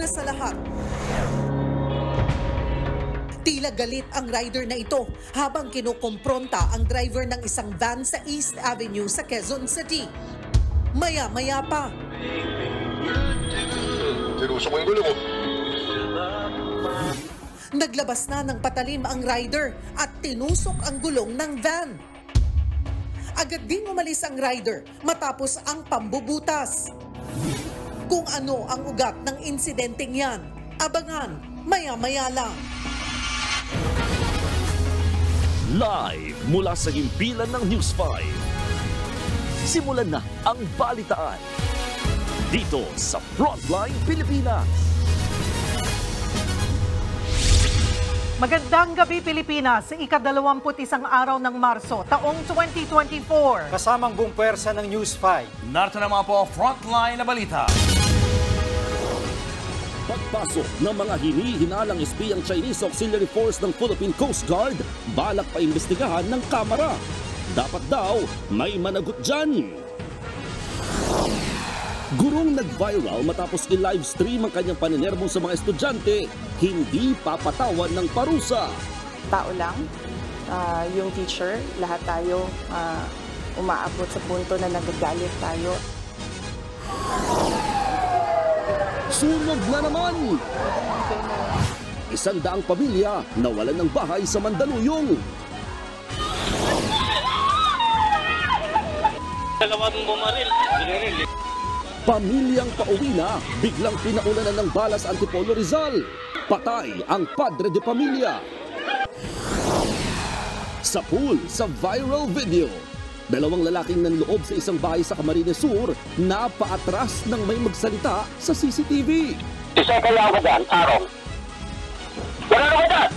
sa lahat. Tila galit ang rider na ito habang kinukumpronta ang driver ng isang van sa East Avenue sa Quezon City. Maya-maya pa. Tinusok ang gulo ko. Naglabas na ng patalim ang rider at tinusok ang gulong ng van. Agad ding umalis ang rider matapos ang pambubutas. Kung ano ang ugat ng insidenteng yan, abangan maya-maya lang. Live mula sa himpilan ng News 5. Simulan na ang balitaan dito sa Frontline Pilipinas. Magandang gabi Pilipinas, ika-21 araw ng Marso, taong 2024. Kasamang buong pwersa ng News 5. Narito na mga po Frontline na balita. Pagpasok ng mga hinihinalang espiyang Chinese Auxiliary Force ng Philippine Coast Guard, balak pa imbestigahan ng Kamara. Dapat daw may managot dyan. Gurong nag-viral matapos i-livestream ang kanyang paninermo sa mga estudyante, hindi papatawan ng parusa. Tao lang, yung teacher, lahat tayo umaabot sa punto na nagagalit tayo. Sunog na naman! 100 pamilya nawalan ng bahay sa Mandaluyong. Dalawang bumaril. Pamilyang pauwi na, biglang pinaulanan ng balas Antipolo Rizal. Patay ang padre de pamilya. Sa pool sa viral video, 2 lalaking nanloob sa isang bahay sa Camarines Sur napaatras nang may magsalita sa CCTV. Isa kaya ako dyan, Arong. Wala na ko dyan!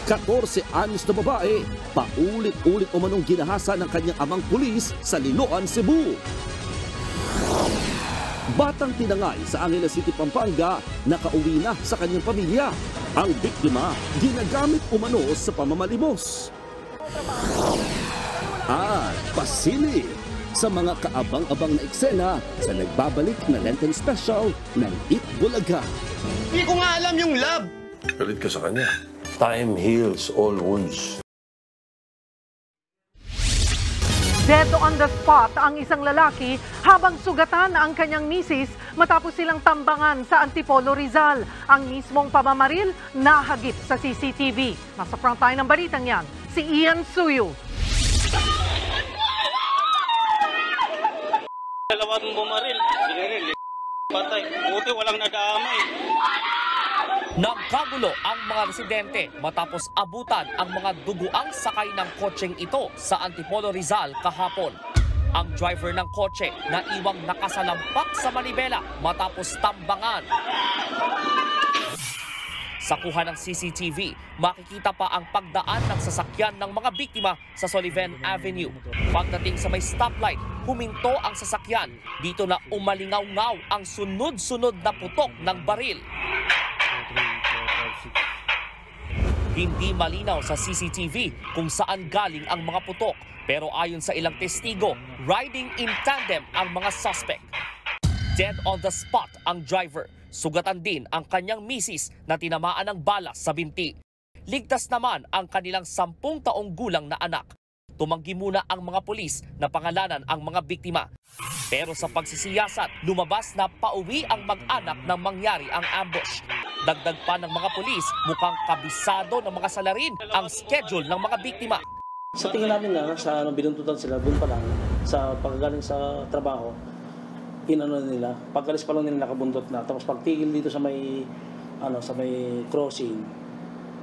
Katorse anyos na babae, paulit-ulit umanong ginahasa ng kanyang amang pulis sa Liloan, Cebu. Batang tinangay sa Angeles City, Pampanga, nakauwi na sa kanyang pamilya. Ang biktima, ginagamit umano sa pamamalimos. At pasili sa mga kaabang-abang na eksena sa nagbabalik na Lenten Special ng Eat Bulaga. Hindi ko nga alam yung love. Galit ka sa kanya. Time heals all wounds. Dead on the spot ang isang lalaki habang sugatan ang kanyang misis matapos silang tambangan sa Antipolo Rizal. Ang mismong pamamaril nahagip sa CCTV. Nasa frontline ng balitang yan, si Ian Suyu. Dalawang bumaril. Patay. Buti walang nadamay. Nagkagulo ang mga residente matapos abutan ang mga duguang sakay ng kotseng ito sa Antipolo Rizal kahapon. Ang driver ng kotse na iwang nakasalampak sa manibela matapos tambangan. Sa kuha ng CCTV, makikita pa ang pagdaan ng sasakyan ng mga biktima sa Sullivan Avenue. Pagdating sa may stoplight, huminto ang sasakyan. Dito na umalingaw-ngaw ang sunod-sunod na putok ng baril. Hindi malinaw sa CCTV kung saan galing ang mga putok, pero ayon sa ilang testigo, riding in tandem ang mga suspect. Dead on the spot ang driver. Sugatan din ang kanyang misis na tinamaan ng balas sa binti. Ligtas naman ang kanilang 10 taong gulang na anak. Tumanggi muna ang mga pulis na pangalanan ang mga biktima. Pero sa pagsisiyasat, lumabas na pauwi ang mag-anak nang mangyari ang ambush. Dagdag pa ng mga pulis, mukhang kabisado ng mga salarin ang schedule ng mga biktima. Sa tingin namin na sa binuntutan sila doon pa lang sa paggaling sa trabaho, inano nila, pagkalis pa lang nila nakabuntot na, tapos pagtigil dito sa may crossing,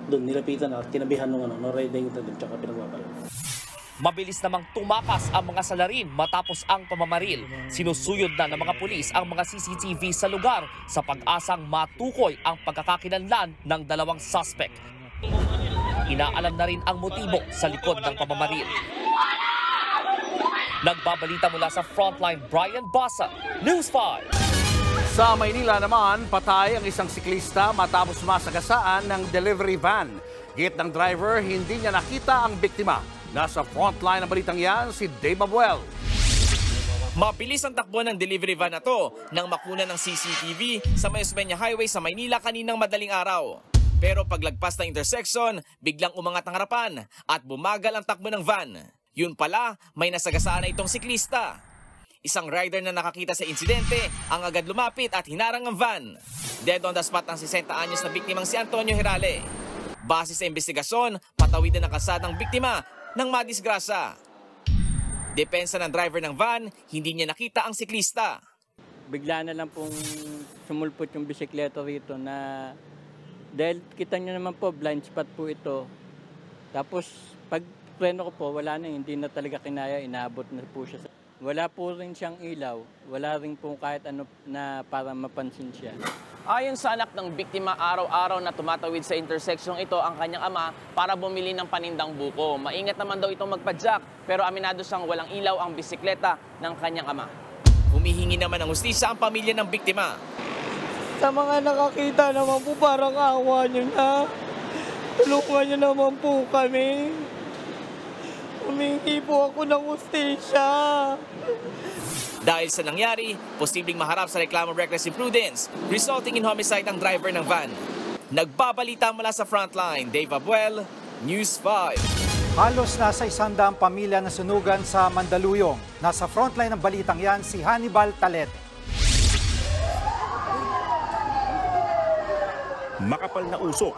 doon nilapitan na tinabihan ng riding tandem tsaka pinagbabalan. Mabilis namang tumakas ang mga salarin matapos ang pamamaril. Sinusuyod na ng mga pulis ang mga CCTV sa lugar sa pag-asang matukoy ang pagkakakilanlan ng 2 suspect. Inaalam na rin ang motibo sa likod ng pamamaril. Nagbabalita mula sa Frontline, Brian Basa, News 5. Sa Maynila naman, patay ang isang siklista matapos masagasaan ng delivery van. Git ng driver, hindi niya nakita ang biktima. Nasa frontline ng balitang yan, si Dave Mabuel. Mabilis ang takbo ng delivery van na to nang makuna ng CCTV sa May Osmeña Highway sa Maynila kaninang madaling araw. Pero paglagpas ng intersection, biglang umangat ang harapan at bumagal ang takbo ng van. Yun pala, may nasagasaan na itong siklista. Isang rider na nakakita sa insidente ang agad lumapit at hinarang ang van. Dead on the spot ang 60 anyos na biktimang si Antonio Hirale. Base sa investigasyon, patawidan ng kalsadang biktima ng madisgrasya. Depensa ng driver ng van, hindi niya nakita ang siklista. Bigla na lang pong sumulpot yung bisikleta rito na dahil kita nyo naman po, blind spot po ito. Tapos pag preno ko po, wala na, hindi na talaga kinaya, inaabot na po siya. Wala po rin siyang ilaw, wala rin po kahit ano na para mapansin siya. Ayon sa anak ng biktima, araw-araw na tumatawid sa interseksyon ito ang kanyang ama para bumili ng panindang buko. Maingat naman daw itong magpadyak, pero aminado siyang walang ilaw ang bisikleta ng kanyang ama. Humihingi naman ng hustisya ang pamilya ng biktima. Sa mga nakakita naman po, parang awa nyo na. Tulungan nyo naman po kami. Humingi po ako ng hustisya. Dahil sa nangyari, posibleng maharap sa reklamo reckless imprudence, resulting in homicide ang driver ng van. Nagbabalita mula sa frontline, Dave Abuel, News 5. Halos nasa 100 pamilya na sunugan sa Mandaluyong. Nasa frontline ng balitang yan si Hannibal Talete. Makapal na usok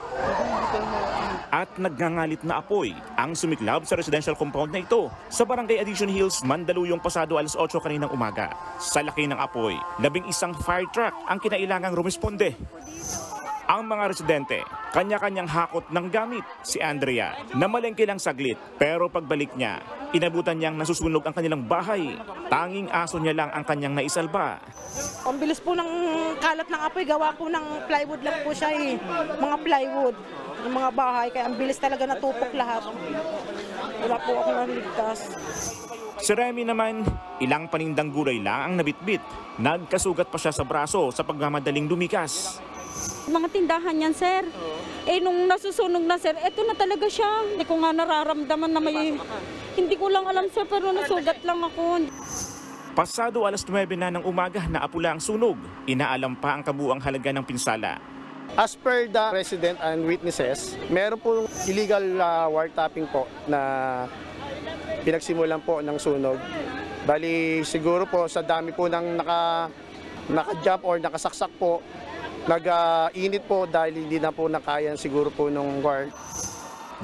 at nagngangalit na apoy ang sumiklab sa residential compound na ito sa Barangay Addition Hills, Mandaluyong pasado alas 8 kaninang umaga. Sa laki ng apoy, 11 fire truck ang kinailangang rumisponde. Ang mga residente, kanya-kanyang hakot ng gamit. Si Andrea, namalengke lang saglit, pero pagbalik niya, inabutan niyang nasusunog ang kanilang bahay. Tanging aso niya lang ang kanyang naisalba. Ang bilis po ng kalat ng apoy, gawa po ng plywood lang po siya eh. Mga plywood, ng mga bahay, kaya ang bilis talaga natupok lahat. Wala po ako naligtas. Si Remy naman, ilang panindang gulay lang ang nabitbit. Nagkasugat pa siya sa braso sa pagmamadaling lumikas. Mga tindahan yan, sir. Eh, nung nasusunog na, sir, eto na talaga siya. Hindi ko nga nararamdaman na may... Hindi ko lang alam, sir, pero nasugat lang ako. Pasado alas 9 na ng umaga na apula ang sunog. Inaalam pa ang kabuang halaga ng pinsala. As per the resident and witnesses, meron po illegal wiretapping po na pinagsimulan po ng sunog. Bali, siguro po sa dami po ng naka-jump or nakasaksak po, nag-init po dahil hindi na po nakayan siguro po nung guard.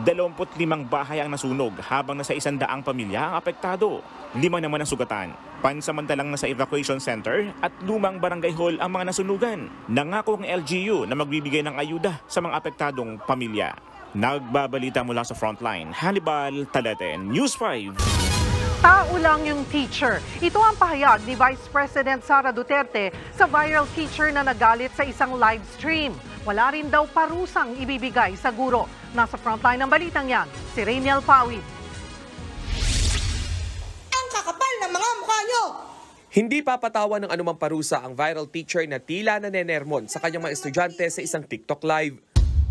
25 bahay ang nasunog habang nasa 100 pamilya ang apektado. 5 naman ang sugatan. Pansamantalang nasa evacuation center at lumang barangay hall ang mga nasunugan. Nangako ang LGU na magbibigay ng ayuda sa mga apektadong pamilya. Nagbabalita mula sa frontline, Hannibal Talete, News 5. Tao lang yung teacher. Ito ang pahayag ni Vice President Sara Duterte sa viral teacher na nagalit sa isang live stream. Wala rin daw parusang ibibigay sa guro. Nasa frontline ng balitang yan, si Rainiel Pawid. Ang kakapal ng mga mukha nyo! Hindi papatawan ng anumang parusa ang viral teacher na tila nanenermon sa kanyang mga estudyante sa isang TikTok live.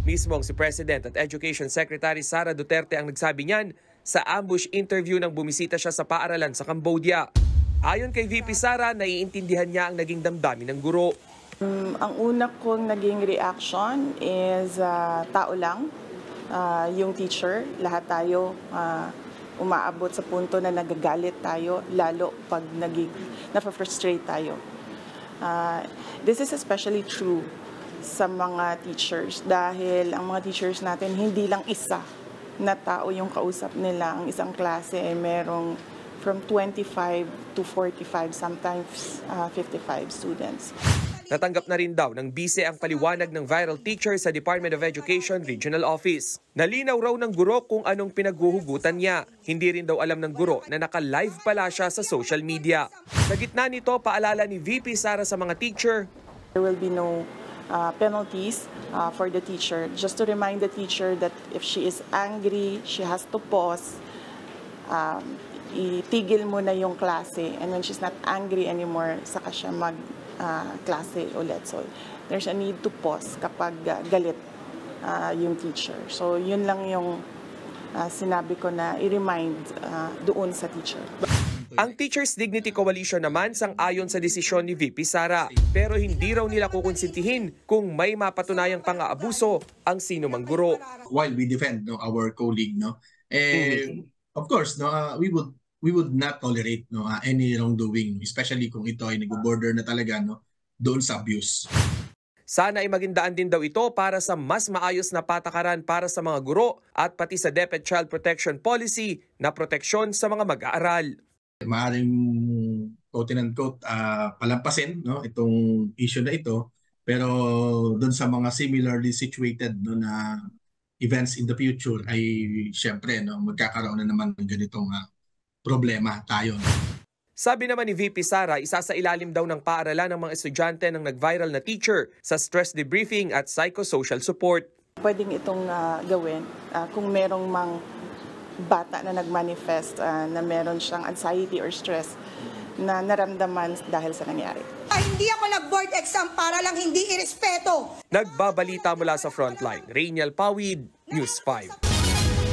Mismong si President at Education Secretary Sara Duterte ang nagsabi niyan sa ambush interview nang bumisita siya sa paaralan sa Cambodia. Ayon kay VP Sara, naiintindihan niya ang naging damdamin ng guro. Ang una kong naging reaction is tao lang, yung teacher, lahat tayo umaabot sa punto na nagagalit tayo, lalo pag na-frustrate tayo. This is especially true sa mga teachers dahil ang mga teachers natin hindi lang isa na tao yung kausap nila. Ang isang klase ay merong from 25 to 45, sometimes 55 students. Natanggap na rin daw ng bise ang paliwanag ng viral teacher sa Department of Education Regional Office. Nalinaw raw ng guro kung anong pinaghuhugutan niya. Hindi rin daw alam ng guro na naka-live pala siya sa social media. Sa gitna nito, paalala ni VP Sara sa mga teacher. There will be no penalties for the teacher. Just to remind the teacher that if she is angry, she has to pause. Itigil muna yung klase. And when she's not angry anymore, saka siya klase ulit. So there's a need to pause kapag galit yung teacher. So yun lang yung sinabi ko na i-remind doon sa teacher. Ang Teachers Dignity Coalition naman sang-ayon sa desisyon ni VP Sara, pero hindi raw nila kukonsintihin kung may mapatunayang pang-aabuso ang sino mang guro. While we defend our colleague, of course, we would not tolerate any wrongdoing, especially kung ito ay nag-border na talaga doon sa abuse. Sana ay maging daan din daw ito para sa mas maayos na patakaran para sa mga guro at pati sa DepEd Child Protection Policy na proteksyon sa mga mag-aaral. Maaaring quote-unquote palampasin itong issue na ito, pero doon sa mga similarly situated na events in the future ay syempre magkakaroon na naman ng ganitong problema tayo. Sabi naman ni VP Sara, isa sa ilalim daw ng paaralan ng mga estudyante ng nag-viral na teacher sa stress debriefing at psychosocial support. Pwedeng itong gawin kung merong mang bata na nag-manifest na meron siyang anxiety or stress na naramdaman dahil sa nangyari. Hindi ako nag-board exam para lang hindi irespeto. Nagbabalita mula sa Frontline, Rainiel Pawid, News 5.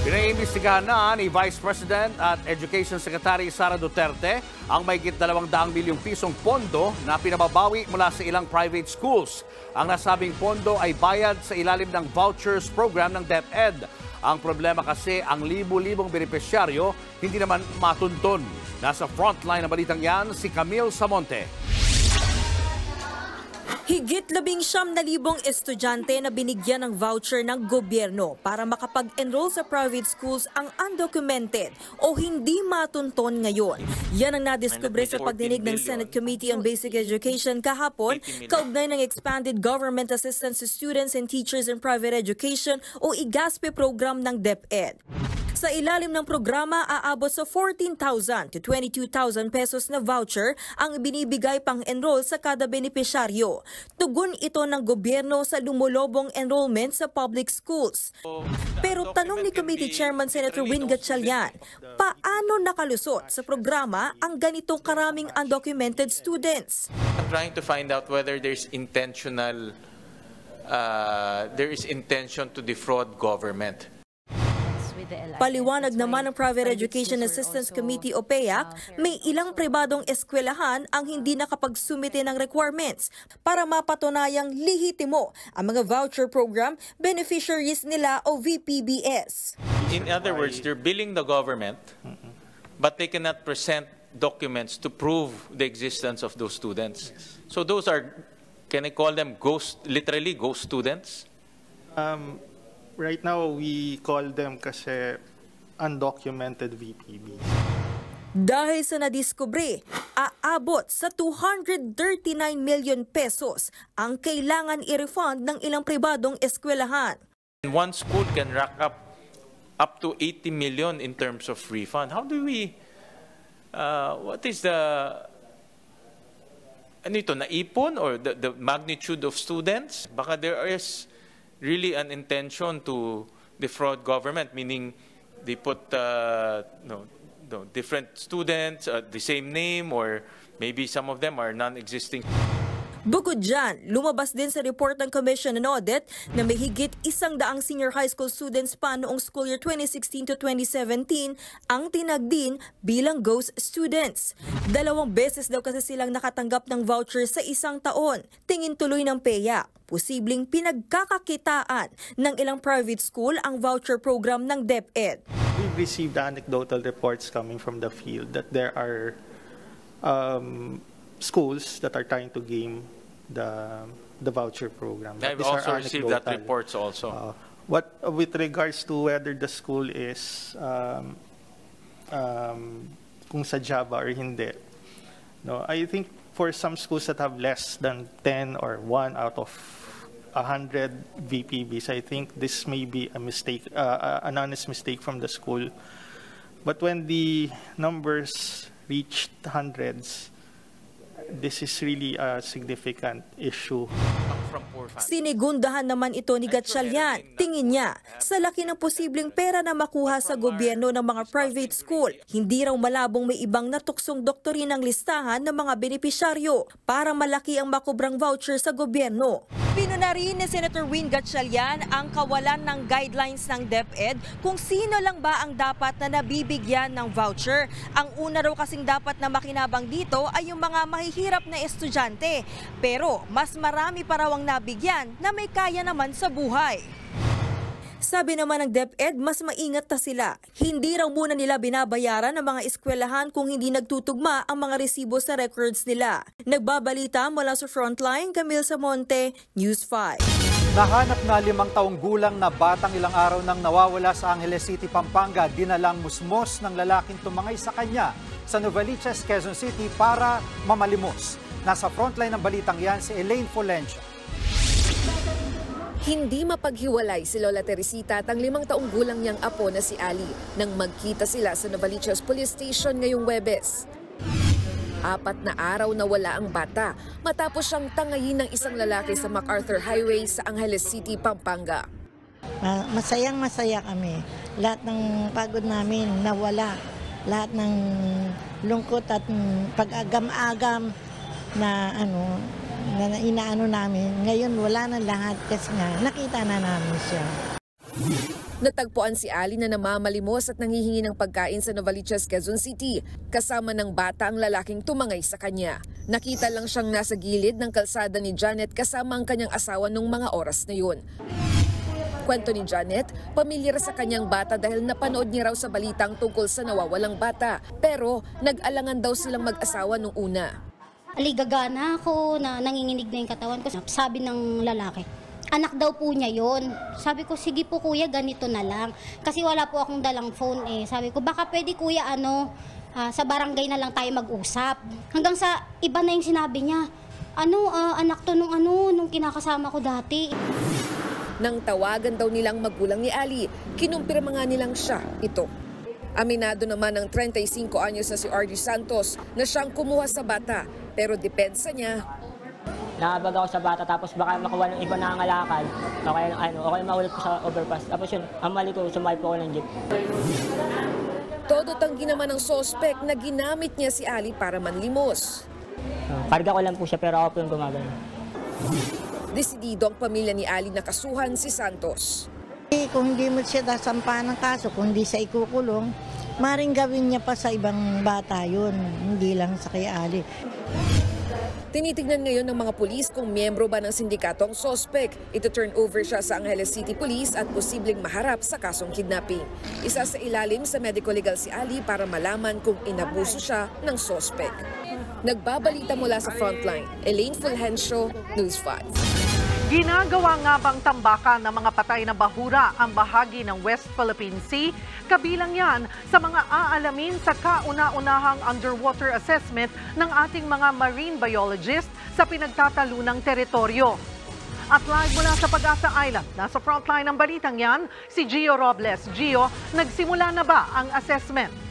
Pinaimbestigahan na ni Vice President at Education Secretary Sara Duterte ang mahigit 200 milyong pisong pondo na pinababawi mula sa ilang private schools. Ang nasabing pondo ay bayad sa ilalim ng vouchers program ng DepEd. Ang problema kasi ang libu-libong benepisyaryo hindi naman matunton. Nasa frontline na balitang yan si Camille Samonte. Higit 19,000 estudyante na binigyan ng voucher ng gobyerno para makapag-enroll sa private schools ang undocumented o hindi matunton ngayon. Yan ang nadiskubre sa pagdinig ng Senate Committee on Basic Education kahapon kaugnay ng Expanded Government Assistance to Students and Teachers in Private Education o IGASPE program ng DepEd. Sa ilalim ng programa, aabot sa 14,000 to 22,000 pesos na voucher ang binibigay pang-enroll sa kada benepisyaryo. Tugon ito ng gobyerno sa lumulobong enrollment sa public schools. Pero tanong ni Committee Chairman Senator Win Gatchalian, paano nakalusot sa programa ang ganitong karaming undocumented students? I'm trying to find out whether there's intention to defraud government. Paliwanag naman ng Private Education Assistance Committee o PEAC, may ilang pribadong eskwelahan ang hindi nakapagsumite ng requirements para mapatunayang lehitimo ang mga voucher program beneficiaries nila o VPBS. In other words, they're billing the government, but they cannot present documents to prove the existence of those students. So those are, can I call them literally ghost students? Right now, we call them kasi undocumented VPB. Dahil sa nadiskubre, aabot sa 239 million pesos ang kailangan i-refund ng ilang pribadong eskwelahan. One school can rack up to 80 million in terms of refund. How do we, what is the, naipon or the magnitude of students? Baka there is really an intention to defraud government, meaning they put different students, the same name, or maybe some of them are non-existing. Bukod dyan, lumabas din sa report ng Commission on Audit na may higit 100 senior high school students pa noong school year 2016 to 2017 ang tinagdin bilang ghost students. 2 beses daw kasi silang nakatanggap ng voucher sa isang taon. Tingin tuloy ng PEAC, posibleng pinagkakakitaan ng ilang private school ang voucher program ng DepEd. We've received anecdotal reports coming from the field that there are schools that are trying to game the voucher program. I've also received that reports also. What with regards to whether the school is kung sa Java or hindi, I think for some schools that have less than 10 or 1 out of 100 VPBs, I think this may be a mistake, an honest mistake from the school. But when the numbers reached hundreds, this is really a significant issue. Sinigundahan naman ito ni Gatchalian. Tingin niya, sa laki ng posibleng pera na makuha sa gobyerno ng mga private school, hindi raw malabong may ibang natuksong doktorinang listahan ng mga benepisyaryo para malaki ang makubrang voucher sa gobyerno. Pinuna rin ni Senator Win Gatchalian ang kawalan ng guidelines ng DepEd kung sino lang ba ang dapat na nabibigyan ng voucher. Ang una raw kasing dapat na makinabang dito ay yung mga mahihirap na estudyante. Pero mas marami pa raw ang nabigyan na may kaya naman sa buhay. Sabi naman ng DepEd, mas maingat na sila. Hindi raw muna nila binabayaran ang mga eskwelahan kung hindi nagtutugma ang mga resibo sa records nila. Nagbabalita mula sa Frontline, Camille Samonte, News 5. Nahanap na 5 taong gulang na batang ilang araw nang nawawala sa Angeles City, Pampanga, dinalang musmos ng lalaking tumangay sa kanya sa Novaliches, Quezon City para mamalimos. Nasa frontline ng balitang yan si Elaine Folencio. Hindi mapaghiwalay si Lola Teresita at ang 5 taong gulang niyang apo na si Ali nang magkita sila sa Novaliches Police Station ngayong Huwebes. 4 na araw na wala ang bata matapos siyang tangayin ng isang lalaki sa MacArthur Highway sa Angeles City, Pampanga. Masayang-masaya kami. Lahat ng pagod namin nawala. Lahat ng lungkot at pag-agam-agam na inaano namin. Ngayon wala na lahat kasi nga nakita na namin siya. Natagpuan si Ali na namamalimos at nanghihingi ng pagkain sa Novaliches, Quezon City. Kasama ng bata ang lalaking tumangay sa kanya. Nakita lang siyang nasa gilid ng kalsada ni Janet kasama ang kanyang asawa nung mga oras na yun. Kwento ni Janet, pamilyar sa kanyang bata dahil napanood niya raw sa balitang tungkol sa nawawalang bata. Pero nag-alangan daw silang mag-asawa nung una. Aligagana ako na nanginginig na yung katawan ko. Sabi ng lalaki, anak daw po niya yon. Sabi ko, sige po kuya, ganito na lang. Kasi wala po akong dalang phone eh. Sabi ko, baka pwede kuya sa barangay na lang tayo mag-usap. Hanggang sa iba na yung sinabi niya, anak to nung kinakasama ko dati. Nang tawagan daw nilang magulang ni Ali, kinumpirma nga nilang siya ito. Aminado naman ng 35 anyos na si RD Santos na siyang kumuha sa bata, pero depensa niya. Nakabag ako sa bata tapos baka makuha ng iba na ngalakad, okay mahulog ko sa overpass. Tapos yun, ang mali ko, sumakay po ako ng jeep. Todo tanggi naman ng sospek na ginamit niya si Ali para manlimos. Karga ko lang po siya pero ako po yung gumagano. Desidido ang pamilya ni Ali na kasuhan si Santos. Kung hindi mo siya nasampahan ng kaso, kung hindi siya ikukulong, maring gawin niya pa sa ibang bata yun, hindi lang sa kay Ali. Tinitignan ngayon ng mga pulis kung miyembro ba ng sindikato ang sospek. Ito-turn over siya sa Angeles City Police at posibleng maharap sa kasong kidnapping. Isa sa ilalim sa medical legal si Ali para malaman kung inabuso siya ng sospek. Nagbabalita mula sa Frontline, Elaine Fulgencio, News 5. Ginagawa nga bang tambakan ng mga patay na bahura ang bahagi ng West Philippine Sea? Kabilang yan sa mga aalamin sa kauna-unahang underwater assessment ng ating mga marine biologists sa pinagtatalunang teritoryo. At live mula sa Pag-asa Island, nasa frontline ng balitang yan, si Gio Robles. Gio, nagsimula na ba ang assessment?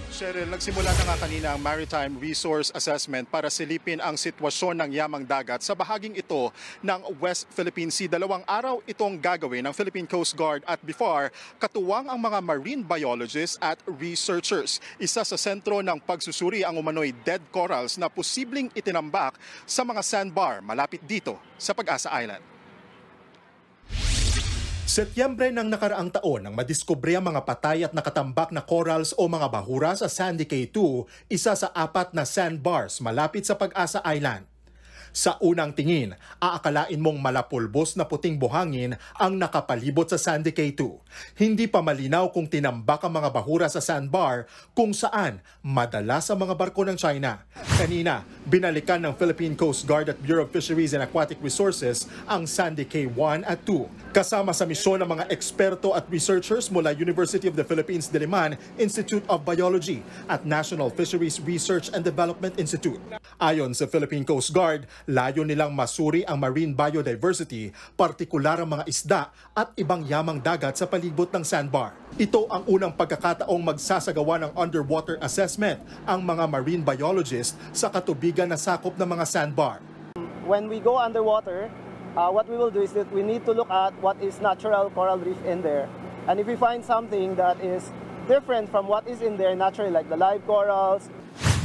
Cheryl, nagsimula na nga kanina ang Maritime Resource Assessment para silipin ang sitwasyon ng yamang dagat sa bahaging ito ng West Philippine Sea. 2 araw itong gagawin ng Philippine Coast Guard at BIFAR, katuwang ang mga marine biologists at researchers. Isa sa sentro ng pagsusuri ang umano'y dead corals na posibleng itinambak sa mga sandbar malapit dito sa Pag-asa Island. Setyembre ng nakaraang taon nang madiskubre ang mga patay at nakatambak na corals o mga bahura sa Sandy Cay 2, isa sa 4 na sandbars malapit sa Pag-asa Island. Sa unang tingin, aakalain mong malapulbos na puting buhangin ang nakapalibot sa Sandy Cay 2. Hindi pa malinaw kung tinambak ang mga bahura sa sandbar kung saan madalas ang mga barko ng China. Kanina, binalikan ng Philippine Coast Guard at Bureau of Fisheries and Aquatic Resources ang Sandy Cay 1 at 2. Kasama sa misyon ng mga eksperto at researchers mula University of the Philippines Diliman Institute of Biology at National Fisheries Research and Development Institute. Ayon sa Philippine Coast Guard, layo nilang masuri ang marine biodiversity, partikular ang mga isda at ibang yamang dagat sa palibot ng sandbar. Ito ang unang pagkakataong magsasagawa ng underwater assessment ang mga marine biologists sa katubigan na sakop ng mga sandbar. When we go underwater, what we will do is that we need to look at what is natural coral reef in there. And if we find something that is different from what is in there naturally, like the live corals.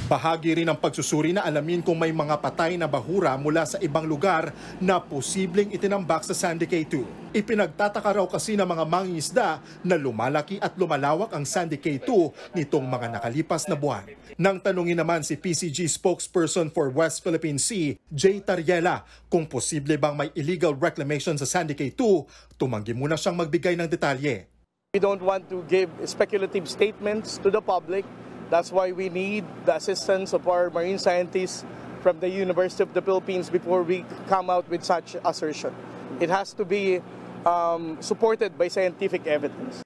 Bahagi rin ng pagsusuri na alamin kung may mga patay na bahura mula sa ibang lugar na posibleng itinambak sa Sandy Cay 2. Ipinagtataka raw kasi ng mga mangingisda na lumalaki at lumalawak ang Sandy Cay 2 nitong mga nakalipas na buwan. Nang tanungin naman si PCG spokesperson for West Philippine Sea, Jay Tariela, kung posible bang may illegal reclamation sa Sandy Cay 2, tumanggi muna siyang magbigay ng detalye. We don't want to give speculative statements to the public. That's why we need the assistance of our marine scientists from the University of the Philippines before we come out with such assertion. It has to be supported by scientific evidence.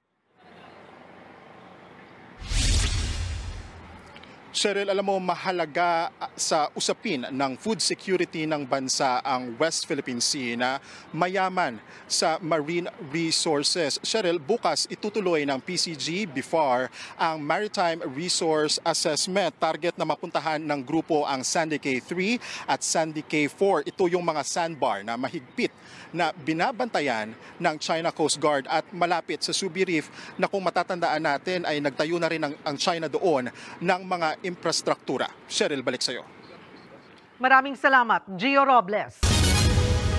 Cheryl, alam mo, mahalaga sa usapin ng food security ng bansa ang West Philippine Sea na mayaman sa marine resources. Cheryl, bukas itutuloy ng PCG BIFAR ang Maritime Resource Assessment. Target na mapuntahan ng grupo ang Sandy Cay 3 at Sandy Cay 4. Ito yung mga sandbar na mahigpit na binabantayan ng China Coast Guard at malapit sa Subi Reef na kung matatandaan natin ay nagtayo na rin ang China doon ng mga infrastruktura. Cheryl, balik sa'yo. Maraming salamat, Gio Robles.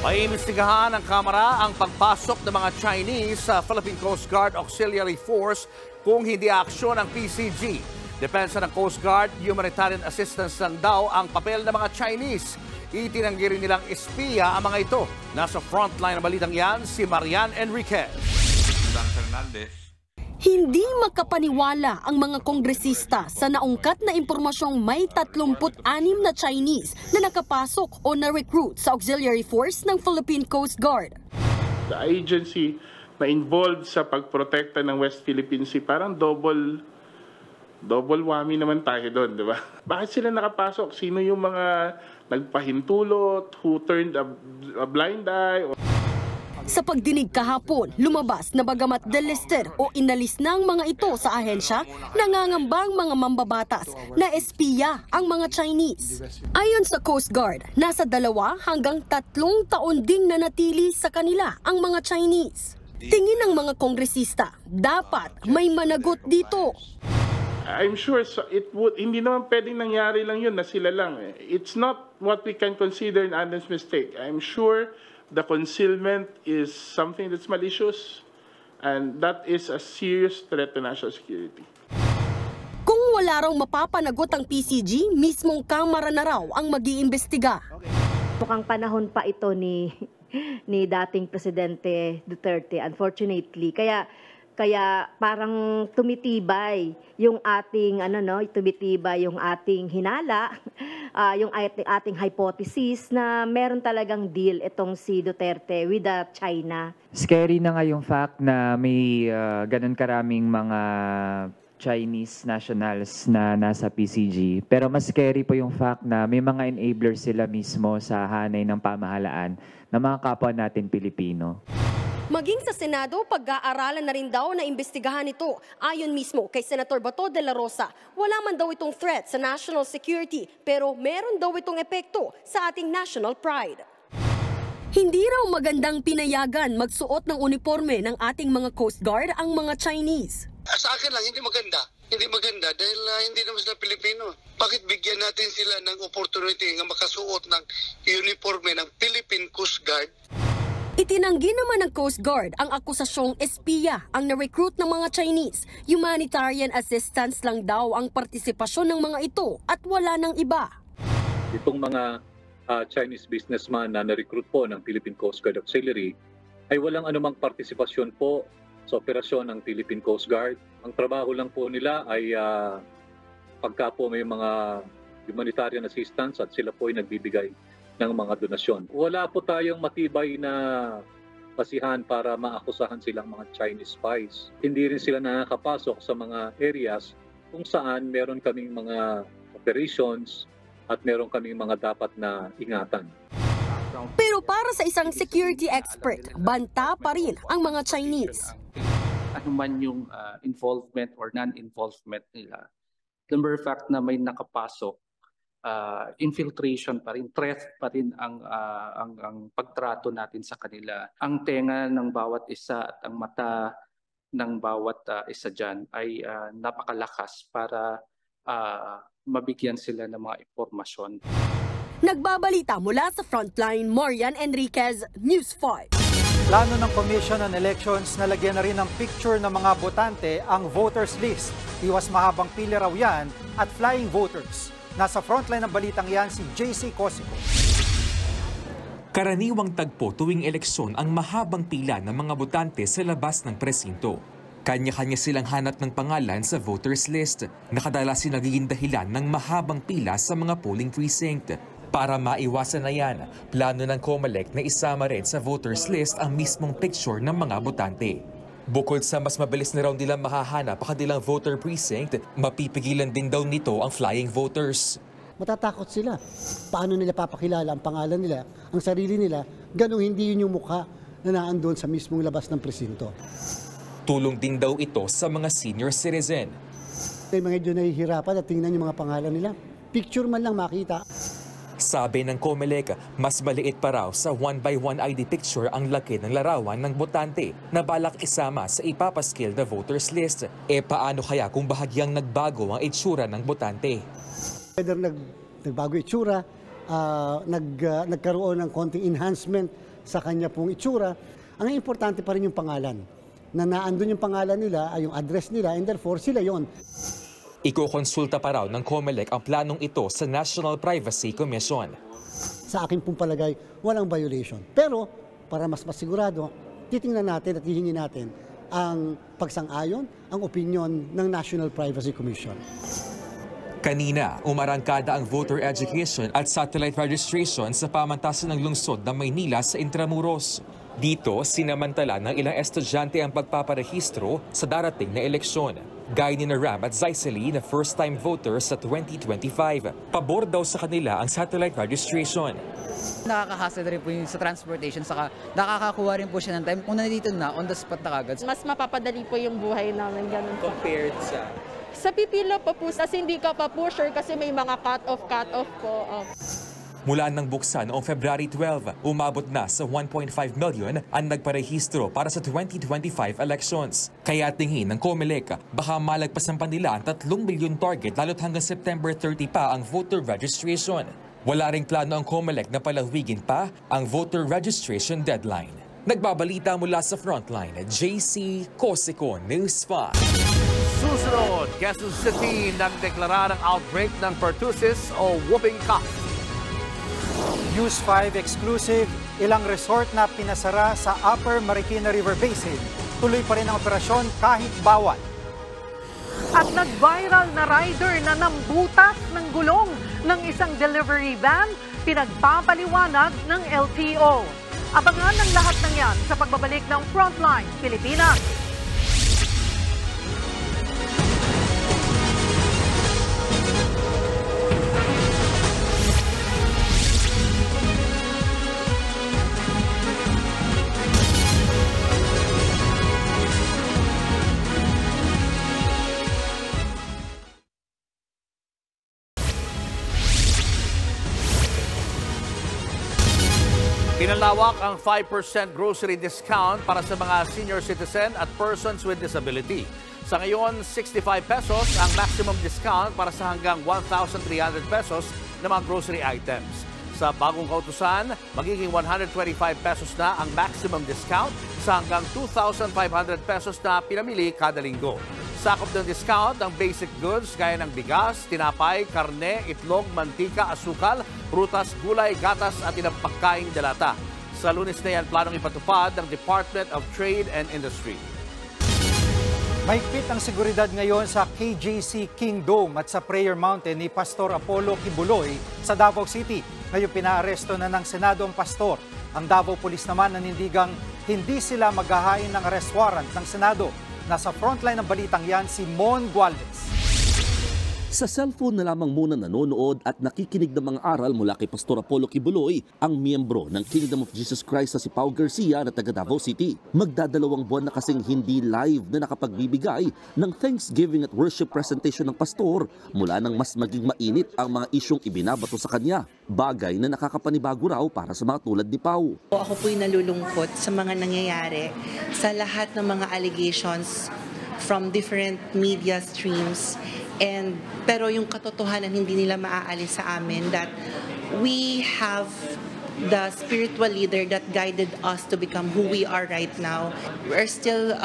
Maiimbestigahan ng Kamara ang pagpasok ng mga Chinese sa Philippine Coast Guard Auxiliary Force kung hindi aksyon ng PCG. Depensa ng Coast Guard, humanitarian assistance lang daw ang papel ng mga Chinese. Itinanggi rin nilang espiya ang mga ito. Nasa frontline ng balitang yan, si Marian Enriquez. Hindi makapaniwala ang mga kongresista sa naungkat na impormasyong may 36 na Chinese na nakapasok o na-recruit sa auxiliary force ng Philippine Coast Guard. The agency na involved sa pagprotekta ng West Philippine Sea, parang double whammy naman tayo doon, di ba? Bakit sila nakapasok? Sino yung mga nagpahintulot, who turned a blind eye? Sa pagdinig kahapon, lumabas na bagamat delisted o inalis ng mga ito sa ahensya, nangangambang mga mambabatas na espiya ang mga Chinese. Ayon sa Coast Guard, nasa 2 hanggang 3 taon ding nanatili sa kanila ang mga Chinese. Tingin ng mga kongresista, dapat may managot dito. I'm sure hindi naman pwedeng nangyari lang yun na sila lang. It's not what we can consider an honest mistake. I'm sure the concealment is something that's malicious, and that is a serious threat to national security. Kung wala raw mapapanagot ang PCG, mismong Kamara na raw ang mag-iimbestiga. Mukhang panahon pa ito ni dating Presidente Duterte, unfortunately. Kaya parang tumitibay yung ating yung ating hinala, yung ating hypothesis na meron talagang deal itong si Duterte with China. Scary na nga yung fact na may ganun karaming mga Chinese nationals na nasa PCG. Pero mas scary po yung fact na may mga enablers sila mismo sa hanay ng pamahalaan ng mga kapwa natin Pilipino. Maging sa Senado, pag-aaralan na rin daw na imbestigahan ito. Ayon mismo kay Senator Bato de la Rosa, wala man daw itong threat sa national security, pero meron daw itong epekto sa ating national pride. Hindi raw magandang pinayagan magsuot ng uniforme ng ating mga Coast Guard ang mga Chinese. Sa akin lang, hindi maganda. Hindi maganda dahil hindi naman sila Pilipino. Bakit bigyan natin sila ng opportunity na makasuot ng uniforme ng Philippine Coast Guard? Itinanggi naman ng Coast Guard ang akusasyong espiya ang na-recruit ng mga Chinese. Humanitarian assistance lang daw ang partisipasyon ng mga ito at wala ng iba. Itong mga Chinese businessman na na-recruit po ng Philippine Coast Guard Auxiliary ay walang anumang partisipasyon po sa operasyon ng Philippine Coast Guard. Ang trabaho lang po nila ay pagka po may mga humanitarian assistance at sila po ay nagbibigay ng mga donasyon. Wala po tayong matibay na basihan para maakusahan silang mga Chinese spies. Hindi rin sila nakakapasok sa mga areas kung saan meron kaming mga operations at meron kaming mga dapat na ingatan. Pero para sa isang security expert, banta pa rin ang mga Chinese. Ano man yung involvement or non-involvement nila, the mere fact na may nakapasok, infiltration pa rin, threat pa rin ang pagtrato natin sa kanila. Ang tenga ng bawat isa at ang mata ng bawat isa dyan ay napakalakas para mabigyan sila ng mga impormasyon. Nagbabalita mula sa Frontline, Marian Enriquez, News 5. Plano ng Commission on Elections na lagyan na rin ng picture ng mga botante ang voters list. Iwas mahabang pila raw yan at flying voters. Nasa frontline ng balitang yan si JC Cosico. Karaniwang tagpo tuwing eleksyon ang mahabang pila ng mga botante sa labas ng presinto. Kanya-kanya silang hanap ng pangalan sa voters list na kadalas nagiging dahilan ng mahabang pila sa mga polling precinct. Para maiwasan na yan, plano ng COMELEC na isama rin sa voters list ang mismong picture ng mga botante. Bukod sa mas mabilis na raw nilang mahahanap ang kanilang voter precinct, mapipigilan din daw nito ang flying voters. Matatakot sila. Paano nila papakilala ang pangalan nila, ang sarili nila, ganung hindi yun yung mukha na naandun sa mismong labas ng presinto. Tulong din daw ito sa mga senior citizen. May mga dyan nahihirapan at tingnan yung mga pangalan nila. Picture man lang makita. Sabi ng COMELEC, mas maliit pa raw sa 1x1 ID picture ang laki ng larawan ng botante na balak isama sa ipapaskil na voters list. Paano kaya kung bahagyang nagbago ang itsura ng botante? Whether nagbago itsura, nagkaroon ng konting enhancement sa kanya pong itsura, ang importante pa rin yung pangalan. Na naandun yung pangalan nila, ay yung address nila, and therefore sila yon. Ikokonsulta pa raw ng COMELEC ang planong ito sa National Privacy Commission. Sa aking pong palagay, walang violation. Pero, para mas masigurado, titingnan natin at hihingin natin ang pagsang-ayon, ang opinion ng National Privacy Commission. Kanina, umarangkada ang voter education at satellite registration sa pamantasan ng lungsod ng Maynila sa Intramuros. Dito, sinamantala ng ilang estudyante ang pagpaparehistro sa darating na eleksyon. Gaya ni Ram at Zaiseli na first-time voters sa 2025. Pabor daw sa kanila ang satellite registration. Nakaka-hassle rin po yung sa transportation, saka nakakakuha rin po siya ng time. Kung nandito na, on the spot na kagad. Mas mapapadali po yung buhay namin, ganun po. Compared sa? Sa pipila pa po, kasi hindi ka pa po sure kasi may mga cut-off po. Mula nang buksan noong February 12, umabot na sa 1.5 million ang nagparehistro para sa 2025 elections. Kaya tingin ng COMELEC, baka malagpasan pa nila ang 3 million target lalo't hanggang September 30 pa ang voter registration. Wala ring plano ang COMELEC na palawigin pa ang voter registration deadline. Nagbabalita mula sa Frontline, JC Cosico, News 5. Susunod, Quezon City nagdeklara ng outbreak ng pertussis o whooping cough. News 5 exclusive, ilang resort na pinasara sa Upper Marikina River Basin. Tuloy pa rin ang operasyon kahit bawal. At nag-viral na rider na nambutas ng gulong ng isang delivery van, pinagpapaliwanag ng LTO. Abangan ng lahat ng yan sa pagbabalik ng Frontline Pilipinas. Pinalawak ang 5% grocery discount para sa mga senior citizen at persons with disability. Sa ngayon, 65 pesos ang maximum discount para sa hanggang 1,300 pesos na mga grocery items. Sa bagong kautusan, magiging 125 pesos na ang maximum discount sa hanggang 2,500 pesos na pinamili kada linggo. Sakop ng discount ang basic goods gaya ng bigas, tinapay, karne, itlog, mantika, asukal, prutas, gulay, gatas at ilang pagkaing dalata. Sa Lunes na yan, planong ipatupad ng Department of Trade and Industry. Mahigpit ang seguridad ngayon sa KJC Kingdom at sa Prayer Mountain ni Pastor Apollo Kibuloy sa Davao City. Ngayon pinaaresto na ng Senado ang pastor. Ang Davao Police naman nanindigang hindi sila maghahain ng arrest warrant ng Senado. Nasa frontline ng balitang yan si Mon Gualdes. Sa cellphone na lamang muna nanonood at nakikinig ng mga aral mula kay Pastor Apollo Kibuloy, ang miyembro ng Kingdom of Jesus Christ na si Pau Garcia na taga Davao City. Magdadalawang buwan na kasing hindi live na nakapagbibigay ng Thanksgiving at worship presentation ng pastor mula nang mas maging mainit ang mga isyong ibinabato sa kanya. Bagay na nakakapanibago raw para sa mga tulad ni Pau. Ako po'y nalulungkot sa mga nangyayari, sa lahat ng mga allegations from different media streams Pero yung katotohanan hindi nila maaalis sa amin that we have the spiritual leader that guided us to become who we are right now. We're still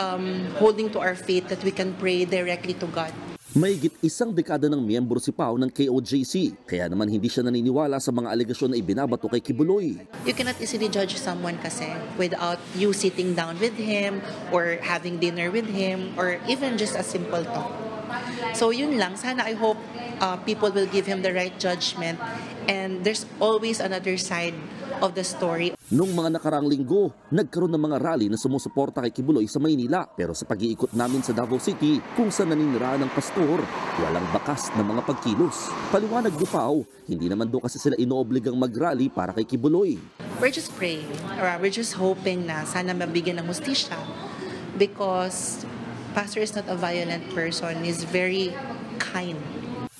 holding to our faith that we can pray directly to God. Mahigit isang dekada ng miyembro si Pao ng KOJC, kaya naman hindi siya naniniwala sa mga alegasyon na ibinabato kay Quiboloy. You cannot easily judge someone kasi without you sitting down with him or having dinner with him or even just a simple talk. So yun lang, sana I hope people will give him the right judgment and there's always another side of the story. Noong mga nakaraang linggo, nagkaroon ng mga rally na sumusuporta kay Quiboloy sa Maynila. Pero sa pag-iikot namin sa Davao City, kung saan naninirahan ng pastor, walang bakas na mga pagkilos. Paliwanag ni Pao, hindi naman doon kasi sila inoobligang mag-rally para kay Quiboloy. We're just praying, or we're just hoping na sana mabigyan ng hustisya because Pastor is not a violent person, he's very kind.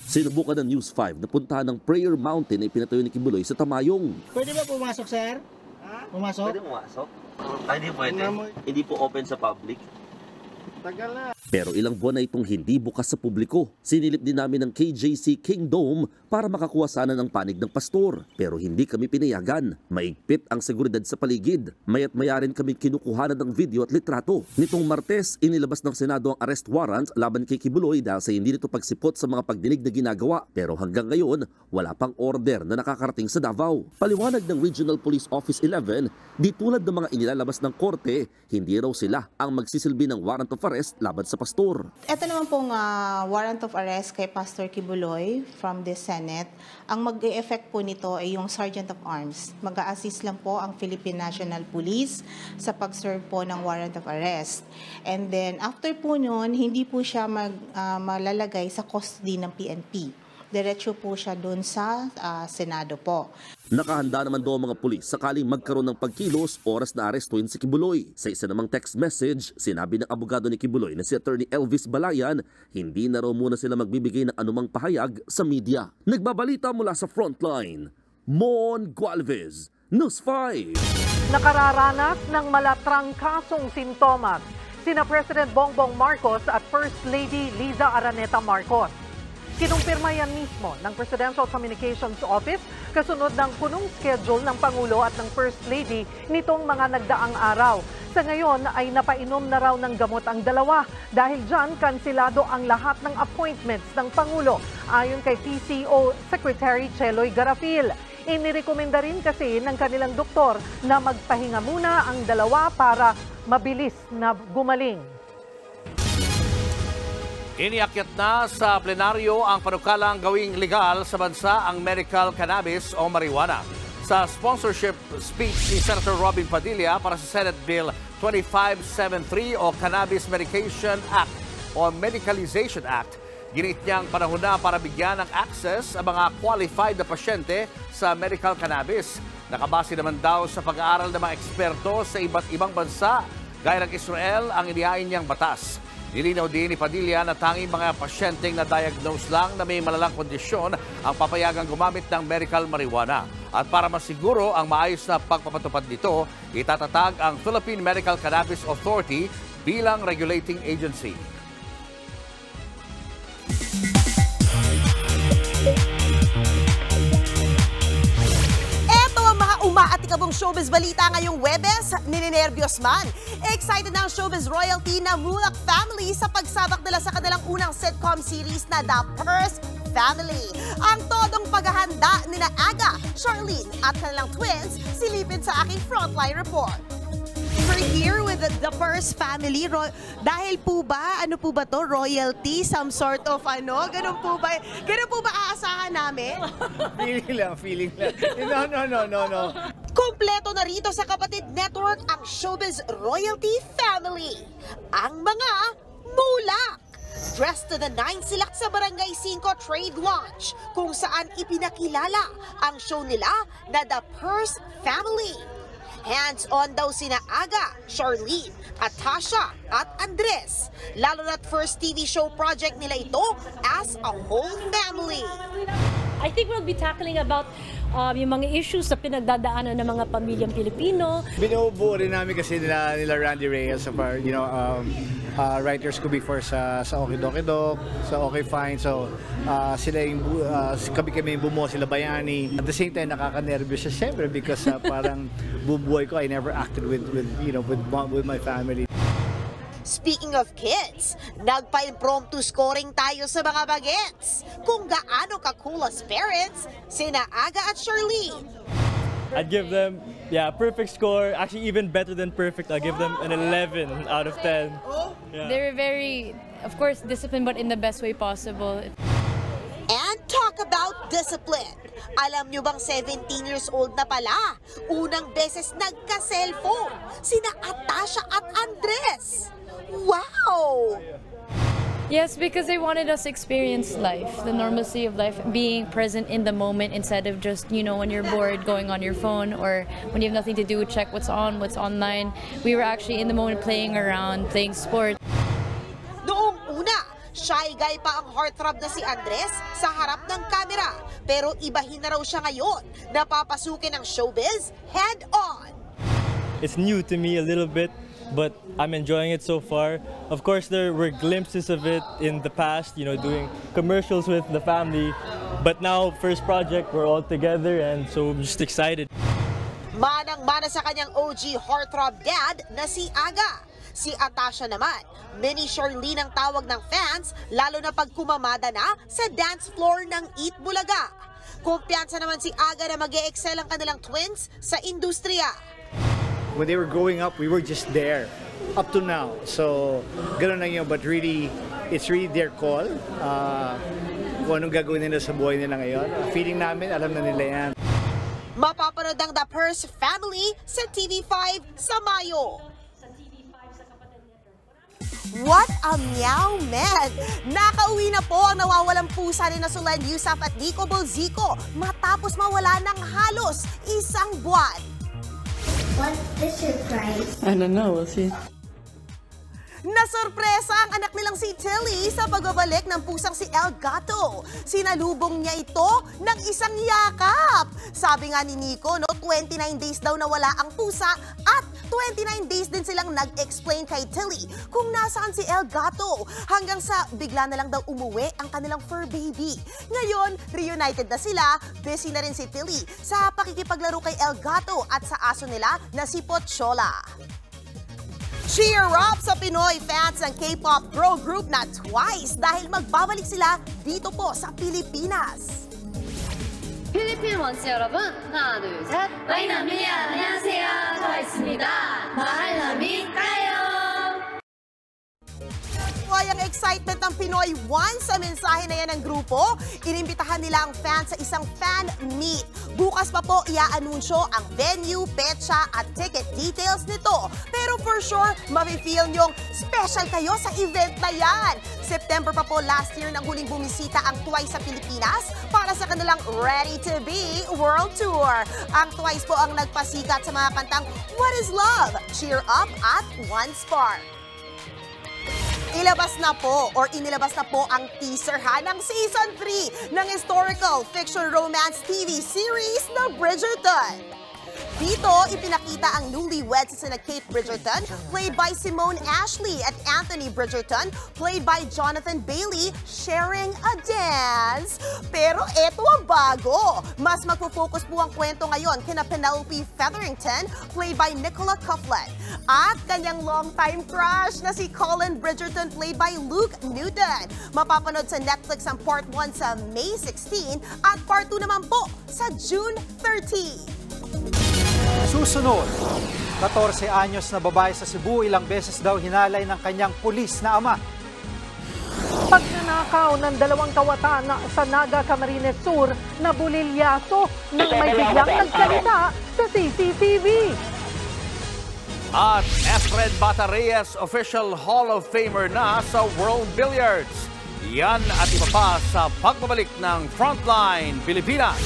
Sinubukan ng News 5 na puntahan ng Prayer Mountain na ipinatayo ni Quiboloy sa Tamayong. Pwede ba pumasok, sir? Pumasok? Pwede pumasok? Ay, hindi pwede. Hindi po open sa public. Tagal na. Pero ilang buwan na itong hindi bukas sa publiko. Sinilip din namin ng KJC Kingdom para makakuha sana ng panig ng pastor. Pero hindi kami pinayagan. Maigpit ang seguridad sa paligid. Maya't maya rin kami kinukuhanan ng video at litrato. Nitong Martes, inilabas ng Senado ang arrest warrant laban kay Quiboloy dahil sa hindi nito pagsipot sa mga pagdinig na ginagawa. Pero hanggang ngayon, wala pang order na nakakarating sa Davao. Paliwanag ng Regional Police Office 11, di tulad ng mga inilalabas ng korte, hindi raw sila ang magsisilbi ng warrant of arrest laban sa pastor. Ito naman pong warrant of arrest kay Pastor Quiboloy from the Senate. Ang mag-e-effect po nito ay yung Sergeant of Arms. Mag-a-assist lang po ang Philippine National Police sa pag-serve po ng warrant of arrest. And then after po nun, hindi po siya malalagay sa custody ng PNP. Diretso po siya doon sa Senado po. Nakahanda naman daw ang mga pulis sakaling magkaroon ng pagkilos oras na arestuin si Quiboloy. Sa isa namang text message, sinabi ng abogado ni Quiboloy na si Attorney Elvis Balayan, hindi na raw muna sila magbibigay ng anumang pahayag sa media. Nagbabalita mula sa Frontline, Mon Gualvez, News 5. Nakararanas ng malatrang kasong sintomas sina President Bongbong Marcos at First Lady Liza Araneta Marcos. Kinumpirma yan mismo ng Presidential Communications Office kasunod ng punong schedule ng Pangulo at ng First Lady nitong mga nagdaang araw. Sa ngayon ay napainom na raw ng gamot ang dalawa. Dahil dyan, kansilado ang lahat ng appointments ng Pangulo ayon kay PCO Secretary Cheloy Garafil. Inirekomenda rin kasi ng kanilang doktor na magpahinga muna ang dalawa para mabilis na gumaling. Iniakyat na sa plenaryo ang panukalang gawing legal sa bansa ang medical cannabis o marijuana. Sa sponsorship speech ni Senator Robin Padilla para sa Senate Bill 2573 o Cannabis Medication Act o Medicalization Act, ginit niyang panahon na para bigyan ng access ang mga qualified na pasyente sa medical cannabis. Nakabase naman daw sa pag-aaral ng mga eksperto sa iba't ibang bansa, gaya ng Israel ang inihain niyang batas. Nilinaw din ni Padilla na tanging mga pasyenteng na-diagnose lang na may malalang kondisyon ang papayagang gumamit ng medical marijuana. At para masiguro ang maayos na pagpapatupad nito, itatatag ang Philippine Medical Cannabis Authority bilang regulating agency. Umaatikabong showbiz balita ngayong Huwebes, nininervyos man. Excited na ang showbiz royalty na Mulak family sa pagsabak nila sa kanilang unang sitcom series na The First Family. Ang todong paghahanda ni na Aga, Charlene at kanilang twins silipin sa aking Frontline report. We're here with the First Family. Dahil po ba, ano po ba to? Royalty? Some sort of ano? Ganun po ba aasahan namin? Feeling lang. No. Kompleto na rito sa Kapatid Network ang Showbiz Royalty Family. Ang mga Mulak. Dressed to the nine sila sa Barangay 5 Trade Launch kung saan ipinakilala ang show nila na The First Family. Hands-on daw sina Aga, Charlene, at Tasha at Andres. Lalo na't first TV show project nila ito as a whole family. I think we'll be tackling about yung mga issues sa pinagdadaanan ng mga pamilyang Pilipino. Binubuo rin namin kasi nila Randy Reyes writers ko before sa Okidokidok, sa Okay Fine. So sila yung kami bumuo, sila Bayani. At the same time nakaka-nervous siya syempre because parang bubuhay ko, I never acted with my family. Speaking of kids, nagpa-impromptu scoring tayo sa mga bagets. Kung gaano ka-cool as parents, sina Aga at Charlene. I'd give them, perfect score. Actually, even better than perfect. I'll give them an 11 out of 10. Yeah. They're very, of course, disciplined, but in the best way possible. And talk about discipline. Alam nyo bang 17 years old na pala? Unang beses nagka-cellphone. Sina Atasha at Andres. Wow! Yes, because they wanted us to experience life, the normalcy of life, being present in the moment instead of just, when you're bored, going on your phone, or when you have nothing to do, check what's on, what's online. We were actually in the moment playing around, playing sport. Noong una, shy guy pa ang heartthrob na si Andres sa harap ng kamera. Pero ibahin na raw siya ngayon, napapasukin ng showbiz head-on. It's new to me a little bit, but I'm enjoying it so far. Of course, there were glimpses of it in the past, doing commercials with the family. But now, first project, we're all together, and so I'm just excited. Manang-mana sa kanyang OG heartthrob dad na si Aga. Si Atasha naman, mini Charlene ang tawag ng fans, lalo na pag kumamada na sa dance floor ng Eat Bulaga. Kumpiyansa naman si Aga na mag-e-excel ang kanilang twins sa industriya. When they were growing up, we were just there up to now. So, gano'n lang yun. But really, it's really their call. Kung anong gagawin nila sa buhay nila ngayon. Feeling namin, alam na nila yan. Mapapanood ang The Purse Family sa TV5 sa Mayo. What a meow man! Nakauwi na po ang nawawalang pusa ni Solen Yusaf at Dico Bolzico matapos mawala ng halos isang buwan. What is your price? I don't know, we'll see. Nasorpresa ang anak nilang si Tilly sa pagbabalik ng pusang si El Gato. Sinalubong niya ito ng isang yakap. Sabi nga ni Nico, 29 days daw nawala ang pusa at 29 days din silang nag-explain kay Tilly kung nasaan si El Gato. Hanggang sa bigla na lang daw umuwi ang kanilang fur baby. Ngayon, reunited na sila, busy na rin si Tilly sa pakikipaglaro kay El Gato at sa aso nila na si Pochola. Cheer up sa Pinoy fans ng K-pop girl group na Twice dahil magbabalik sila dito po sa Pilipinas. 필리핀 원스 여러분, 하나, 둘, 셋. 와이나미, 안녕하세요. 트와이스입니다. 마할나미 까요. Ang excitement ng Pinoy once sa mensahe na yan ng grupo, inimbitahan nila ang fans sa isang fan meet. Bukas pa po iaanunsyo ang venue, petsa at ticket details nito. Pero for sure, mafe-feel nyong special kayo sa event na yan. September pa po last year nang huling bumisita ang Twice sa Pilipinas para sa kanilang Ready to Be World Tour. Ang Twice po ang nagpasikat sa mga kantang What is Love, Cheer Up at One Spark. Inilabas na po ang teaser ng Season 3 ng historical fiction romance TV series na Bridgerton. Dito, ipinakita ang newlyweds sa Kate Bridgerton, played by Simone Ashley, at Anthony Bridgerton, played by Jonathan Bailey, sharing a dance. Pero eto ang bago. Mas magpo-focus po ang kwento ngayon kina Penelope Featherington, played by Nicola Coughlan, at kanyang longtime crush na si Colin Bridgerton, played by Luke Newton. Mapapanood sa Netflix ang Part 1 sa May 16 at Part 2 naman po sa June 30. Susunod, 14 anyos na babae sa Cebu, ilang beses daw hinalay ng kanyang pulis na ama. Pagnanakaw ng 2 kawatan sa Naga, Camarines Sur na bulilyaso nang may biglang nagsalita sa CCTV. At Efren Batarreyes, official Hall of Famer na sa World Billiards. Yan at iba pa sa pagbabalik ng Frontline Pilipinas.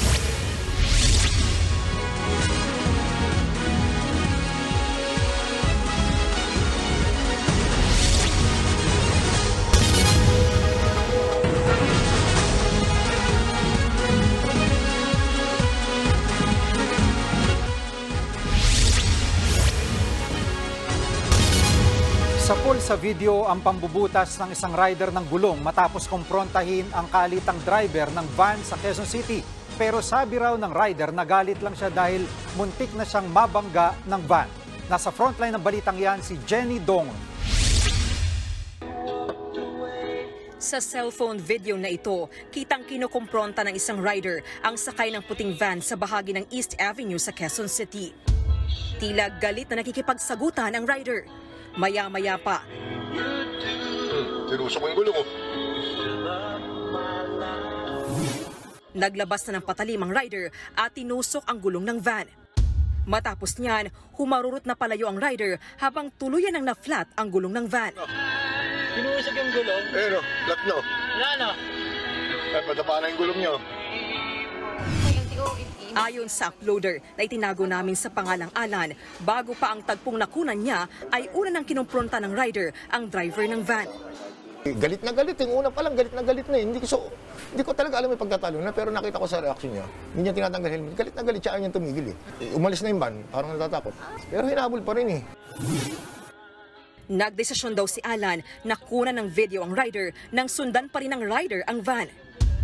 Sa Napul sa video ang pambubutas ng isang rider ng gulong matapos kumprontahin ang kalitang driver ng van sa Quezon City. Pero sabi raw ng rider, nagalit lang siya dahil muntik na siyang mabangga ng van. Nasa frontline ng balitang yan si Jenny Dongon. Sa cellphone video na ito, kitang kinukumpronta ng isang rider ang sakay ng puting van sa bahagi ng East Avenue sa Quezon City. Tila galit na nakikipagsagutan ang rider. Maya-maya pa. Tinusok yung gulong ko. Naglabas na ng patalim ang rider at tinusok ang gulong ng van. Matapos niyan, humarurot na palayo ang rider habang tuluyan ang na-flat ang gulong ng van. Tinusok yung gulong? Eh no, flat no. Ano? At matapa na yung gulong nyo. Ayon sa uploader na itinago namin sa pangalang Alan, bago pa ang tagpong nakunan niya ay una nang kinumpronta ng rider ang driver ng van. Galit na galit. Yung una pa lang, galit na eh. Hindi ko talaga alam yung pagtatalo na, pero nakita ko sa reaction niya. Hindi niya tinatanggal helmet. Galit na galit siya, ayaw niyang tumigil eh. Umalis na yung van, parang natatakot. Pero hinabol pa rin eh. Nagdesisyon daw si Alan na kunan ng video ang rider nang sundan pa rin ng rider ang van.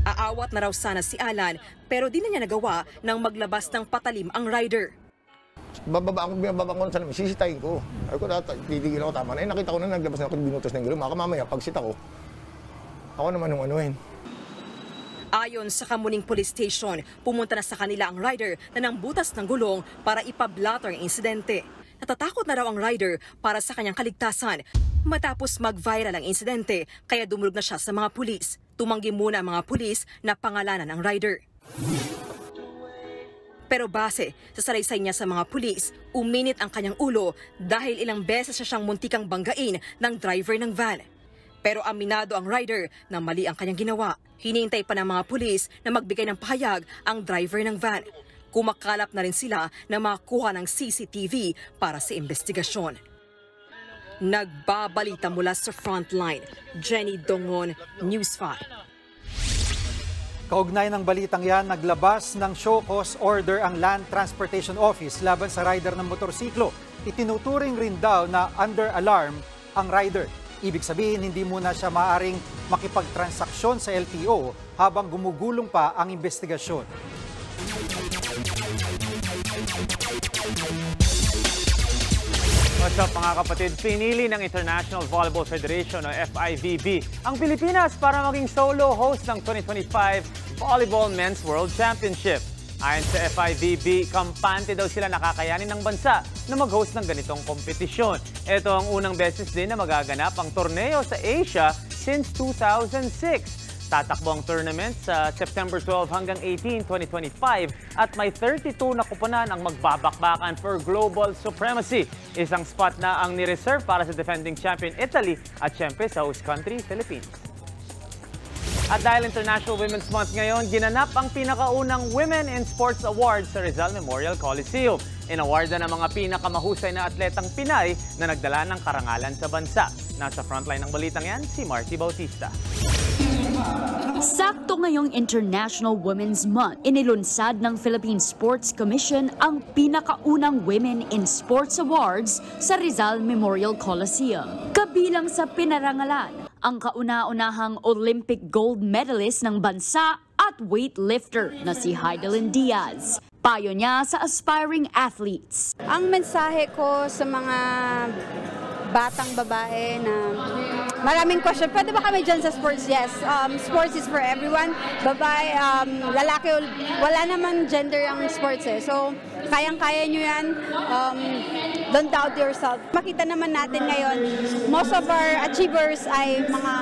Aawat na raw sana si Alan pero di na niya nagawa nang maglabas ng patalim ang rider. Bababa ko sa namin, sisitayin ko. Ay ko, titigil ako, tama na. Eh, nakita ko na naglabas na ako binutos ng gulong. Mamaya, pagsita ko, ako naman yung anuhin. Ayon sa Kamuning Police Station, pumunta na sa kanila ang rider na nangbutas ng gulong para ipablatter ang insidente. Natatakot na raw ang rider para sa kanyang kaligtasan. Matapos mag-viral ang insidente, kaya dumulog na siya sa mga pulis. Tumanggi muna ang mga pulis na pangalanan ang rider. Pero base sa salaysay niya sa mga pulis, uminit ang kanyang ulo dahil ilang beses siya siyang muntikang banggain ng driver ng van. Pero aminado ang rider na mali ang kanyang ginawa. Hinihintay pa ng mga pulis na magbigay ng pahayag ang driver ng van. Kumakalap na rin sila na makakuha ng CCTV para sa investigasyon. Nagbabalita mula sa frontline, Jenny Dongon, News 5. Kaugnay ng balitang yan, naglabas ng show cause order ang Land Transportation Office laban sa rider ng motorsiklo. Itinuturing rin daw na under alarm ang rider. Ibig sabihin, hindi muna siya maaaring makipagtransaksyon sa LTO habang gumugulong pa ang investigasyon. What's up mga kapatid? Pinili ng International Volleyball Federation o FIVB ang Pilipinas para maging solo host ng 2025 Volleyball Men's World Championship. Ayon sa FIVB, kampante daw sila nakakayanin ng bansa na mag-host ng ganitong kompetisyon. Ito ang unang beses din na magaganap ang torneo sa Asia since 2006. Tatakbo ang tournament sa September 12 hanggang 18, 2025 at may 32 na kuponan ang magbabakbakan for global supremacy. Isang spot na ang nireserve para sa defending champion Italy at syempre sa host country, Philippines. At dahil International Women's Month ngayon, ginanap ang pinakaunang Women in Sports Awards sa Rizal Memorial Coliseum. Inawardan ang mga pinakamahusay na atletang Pinay na nagdala ng karangalan sa bansa. Nasa frontline ng balitang yan, si Marcy Bautista. Sakto ngayong International Women's Month, inilunsad ng Philippine Sports Commission ang pinakaunang Women in Sports Awards sa Rizal Memorial Coliseum. Kabilang sa pinarangalan, ang kauna-unahang Olympic gold medalist ng bansa at weightlifter na si Heidelin Diaz. Payo niya sa aspiring athletes. Ang mensahe ko sa mga batang babae na maraming question. Pwede ba kami dyan sa sports? Yes. Sports is for everyone. Babae, lalaki, wala namang gender ang sports eh. So, kayang-kaya nyo yan. Don't doubt yourself. Makita naman natin ngayon, most of our achievers ay mga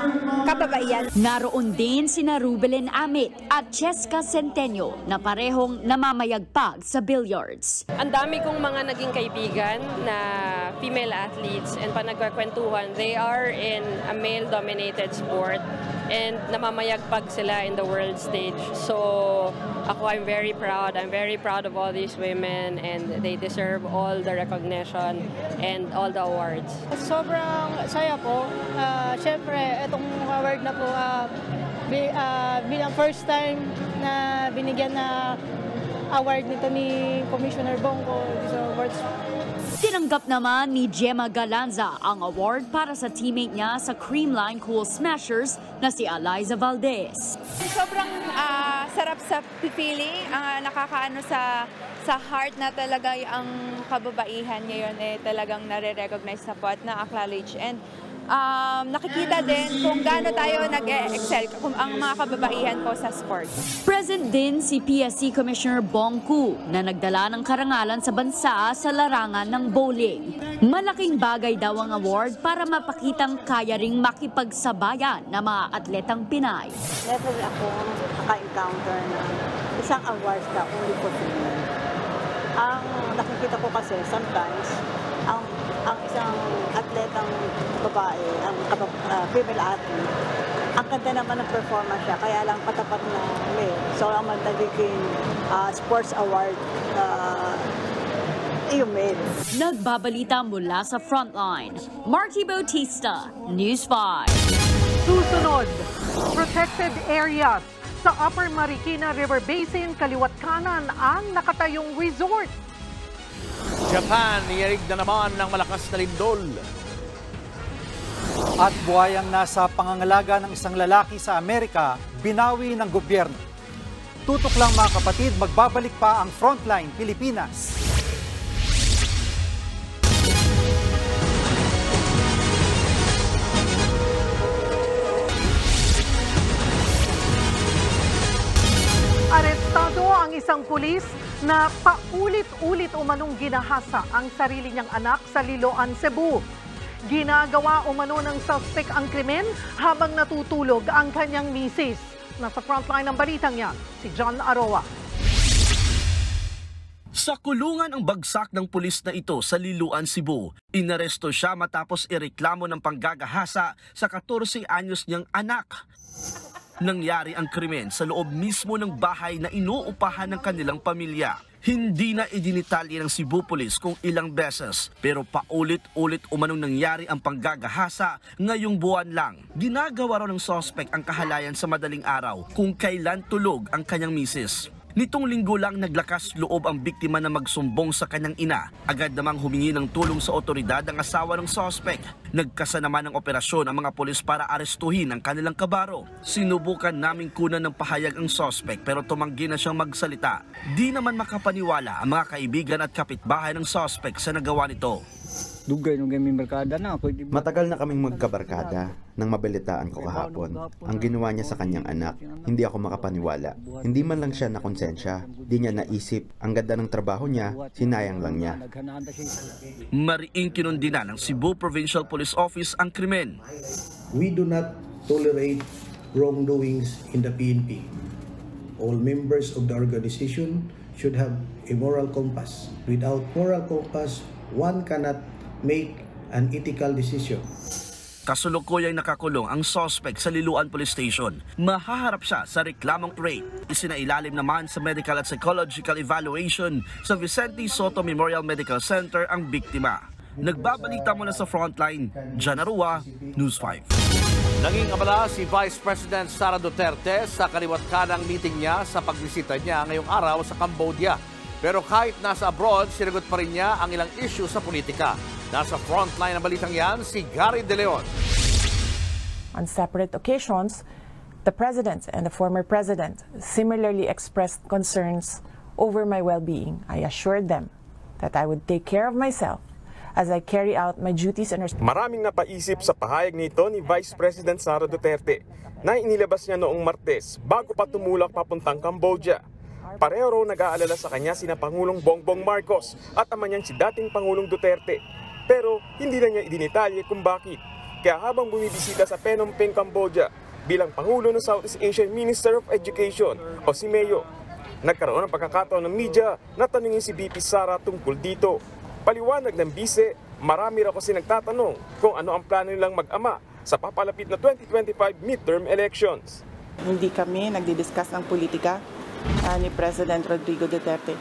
kababaihan. Naroon din sina Rubelin Amit at Cheska Centenio na parehong namamayagpag sa billiards. Ang dami kong mga naging kaibigan na female athletes and pag nagkakwentuhan, they are in a male-dominated sport and namamayagpag sila in the world stage. So ako, I'm very proud. I'm very proud of all these women and they deserve all the recognition and all the awards. Sobrang saya po. Siyempre, itong award na po bilang first time na binigyan na award nito ni Commissioner Bongo, these awards. Tinanggap naman ni Gemma Galanza ang award para sa teammate niya sa Creamline Cool Smashers na si Eliza Valdez. Sobrang sarap sa feeling, nakakaano sa heart na talaga ang kababaihan ngayon talagang nare-recognize na po at na-acknowledge. And nakikita din kung gaano tayo nag-excel kung ang mga kababaihan po sa sports. Present din si PSC Commissioner Bong Ku na nagdala ng karangalan sa bansa sa larangan ng bowling. Malaking bagay daw ang award para mapakitang kaya ring makipagsabayan ng mga atletang Pinay. Never ako naka-encounter na isang awards na only for female. Ang nakikita ko kasi sometimes, ang isang atletang babae, ang female athlete, ang ganda naman ng performance siya, kaya lang patapat na male. So ang magiging sports award yung male. Nagbabalita mula sa Frontline, Marky Bautista, News 5. Susunod, protected areas sa Upper Marikina River Basin, kaliwat kanan ang nakatayong resort. Japan, niyarig na naman ng malakas na lindol. At buhayang nasa pangangalaga ng isang lalaki sa Amerika, binawi ng gobyerno. Tutok lang mga kapatid, magbabalik pa ang Frontline Pilipinas. Arestado ang isang pulis na paulit-ulit umanong ginahasa ang sarili niyang anak sa Liloan, Cebu. Ginagawa umano ng suspect ang krimen habang natutulog ang kanyang misis. Nasa frontline ng balitang yan, si John Aroa. Sa kulungan ang bagsak ng pulis na ito sa Liloan, Cebu. Inaresto siya matapos ireklamo ng panggagahasa sa 14 anyos niyang anak. Nangyari ang krimen sa loob mismo ng bahay na inuupahan ng kanilang pamilya. Hindi na idinitalye ng Cebu Police kung ilang beses, pero paulit-ulit umanong nangyari ang panggagahasa ngayong buwan lang. Ginagawa raw ng suspect ang kahalayan sa madaling araw kung kailan tulog ang kanyang misis. Nitong linggo lang naglakas loob ang biktima na magsumbong sa kanyang ina. Agad namang humingi ng tulong sa otoridad ang asawa ng suspect. Nagkasa naman ng operasyon ang mga pulis para arestuhin ang kanilang kabaro. Sinubukan naming kunan ng pahayag ang suspect pero tumanggi na siyang magsalita. Di naman makapaniwala ang mga kaibigan at kapitbahay ng suspect sa nagawa nito. Dugay nung gaming barkada na ako. Matagal na kaming magkabarkada nang mabalitaan ko kahapon. Ang ginawa niya sa kanyang anak, hindi ako makapaniwala. Hindi man lang siya nakonsensya. Di niya naisip, ang ganda ng trabaho niya, sinayang lang niya. Mariing kinundinan ng Cebu Provincial Police Office ang krimen. We do not tolerate wrongdoings in the PNP. All members of the organization should have a moral compass. Without moral compass, one cannot make an ethical decision. Kasulukuyang nakakulong ang suspect sa Liloan Police Station. Mahaharap siya sa reklamong rape. Isinailalim naman sa medical at psychological evaluation sa Vicente Soto Memorial Medical Center ang biktima. Nagbabalita mula sa Frontline, John Aroa, News 5. Naging abala si Vice President Sara Duterte sa kaliwat kanang meeting niya sa pagbisita niya ngayong araw sa Cambodia. Pero kahit nasa abroad, sinagot pa rin niya ang ilang issue sa politika. Nasa frontline ng balitang yan, si Gary De Leon. On separate occasions, the President and the former President similarly expressed concerns over my well-being. I assured them that I would take care of myself as I carry out my duties and responsibilities. Maraming napaisip sa pahayag nito ni Vice President Sara Duterte na inilabas niya noong Martes bago pa tumulak papuntang Cambodia. Pareho raw nag-aalala sa kanya sina Pangulong Bongbong Marcos at ama niyang si dating Pangulong Duterte. Pero hindi na niya idinitalye kung bakit. Kaya habang bumibisita sa Phnom Penh, Cambodia bilang Pangulo ng Southeast Asian Minister of Education o si Mayo, nagkaroon ng pagkakataon ng media na tanungin si VP Sara tungkol dito. Paliwanag ng bise, marami raw kasi nagtatanong kung ano ang plano nilang mag-ama sa papalapit na 2025 midterm elections. Hindi kami nagdi-discuss ng politika ni President Rodrigo Duterte.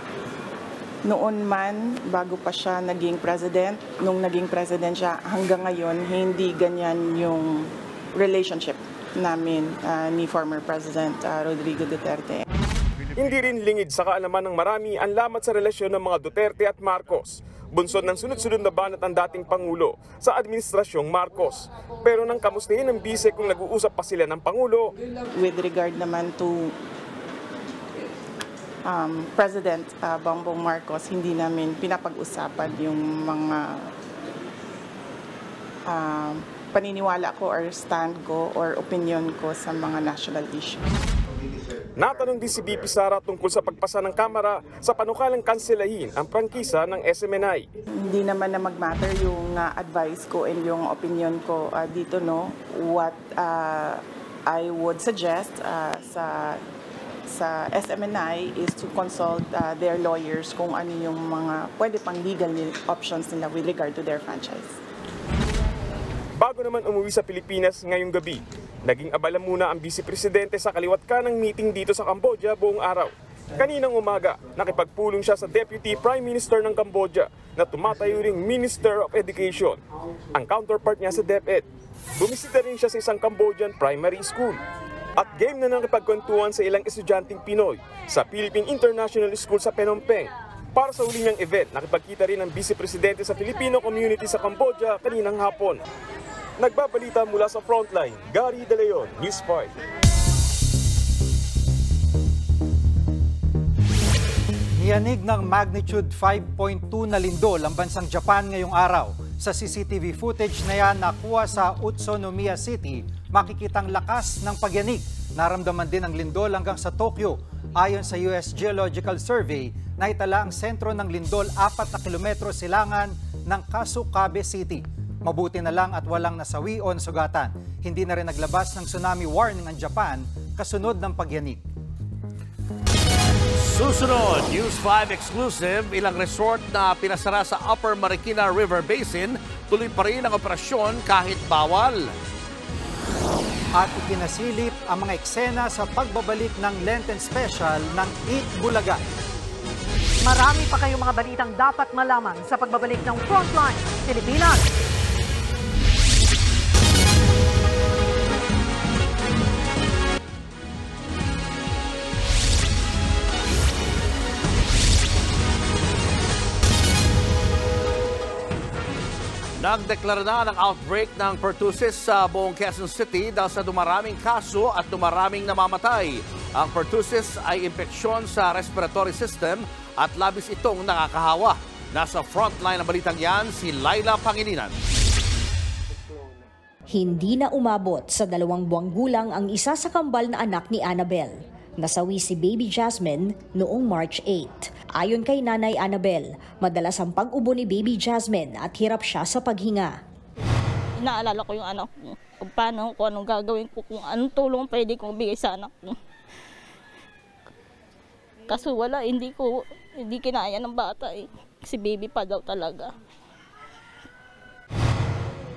Noon man, bago pa siya naging president, nung naging president siya, hanggang ngayon, hindi ganyan yung relationship namin ni former President Rodrigo Duterte. Hindi rin lingid sa kaalaman ng marami ang lamat sa relasyon ng mga Duterte at Marcos. Bunsod ng sunod-sunod na banat ang dating Pangulo sa Administrasyong Marcos. Pero nang kamustahin ng bise kung nag-uusap pa sila ng Pangulo. With regard naman to President Bongbong Marcos, hindi namin pinapag-usapan yung mga paniniwala ko or stand ko or opinion ko sa mga national issues. Natanong din si BP Sara tungkol sa pagpasa ng Kamara sa panukalang kanselahin ang prangkisa ng SMNI. Hindi naman na mag-matter yung advice ko and yung opinion ko dito, no. What I would suggest sa SMNI is to consult their lawyers kung ano yung mga pwede pang legal options nila with regard to their franchise. Bago naman umuwi sa Pilipinas ngayong gabi, naging abala muna ang Vice Presidente sa kaliwat kanang meeting dito sa Cambodia buong araw. Kaninang umaga, nakipagpulong siya sa Deputy Prime Minister ng Cambodia na tumatayo ring Minister of Education, ang counterpart niya sa DepEd. Bumisita rin siya sa isang Cambodian primary school. At game na nakipagkwentuhan sa ilang estudyanteng Pinoy sa Philippine International School sa Phnom Penh. Para sa uli niyang event, nakipagkita rin ang Vice Presidente sa Filipino community sa Cambodia kaninang hapon. Nagbabalita mula sa Frontline, Gary De Leon, News 5. Niyanig ng magnitude 5.2 na lindol ang bansang Japan ngayong araw. Sa CCTV footage na yan nakuha sa Utsunomiya City, makikitang lakas ng pagyanig. Naramdaman din ang lindol hanggang sa Tokyo. Ayon sa US Geological Survey, naitala ang sentro ng lindol 4 na kilometro silangan ng Kasukabe City. Mabuti na lang at walang nasawi o nasugatan. Hindi na rin naglabas ng tsunami warning ang Japan kasunod ng pagyanig. Susunod, News 5 exclusive, ilang resort na pinasara sa Upper Marikina River Basin, tuloy pa rin ang operasyon kahit bawal. At ipinasilip ang mga eksena sa pagbabalik ng Lenten Special ng Eat Bulaga. Marami pa kayong mga balitang dapat malaman sa pagbabalik ng Frontline Pilipinas. Nagdeklara na ng outbreak ng pertussis sa buong Quezon City dahil sa dumaraming kaso at dumaraming namamatay. Ang pertussis ay impeksyon sa respiratory system at labis itong nakakahawa. Nasa frontline ng balitang yan si Laila Pangilinan. Hindi na umabot sa 2 buwang gulang ang isa sa kambal na anak ni Annabel. Nasawi si Baby Jasmine noong March 8. Ayon kay Nanay Annabel, madalas ang pag-ubo ni Baby Jasmine at hirap siya sa paghinga. Inaalala ko yung anak ko, kung paano, kung anong gagawin ko, kung anong tulong pwede kong bigay sa anak ko. Kaso wala, hindi kinaya ng bata eh. Si baby pa daw talaga.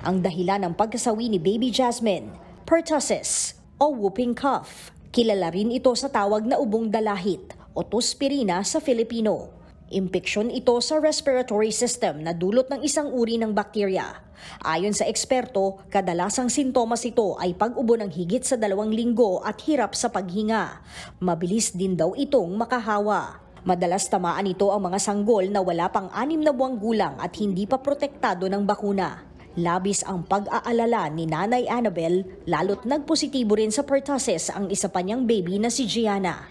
Ang dahilan ng pagkasawi ni Baby Jasmine, pertussis o whooping cough. Kilala rin ito sa tawag na ubong dalahit o tuspirina sa Filipino. Impeksyon ito sa respiratory system na dulot ng isang uri ng bakterya. Ayon sa eksperto, kadalasang sintomas ito ay pag-ubo ng higit sa 2 linggo at hirap sa paghinga. Mabilis din daw itong makahawa. Madalas tamaan ito ang mga sanggol na wala pang 6 na buwang gulang at hindi pa protektado ng bakuna. Labis ang pag-aalala ni Nanay Annabel, lalo't nagpositibo rin sa pertussis ang isa pa niyang baby na si Gianna.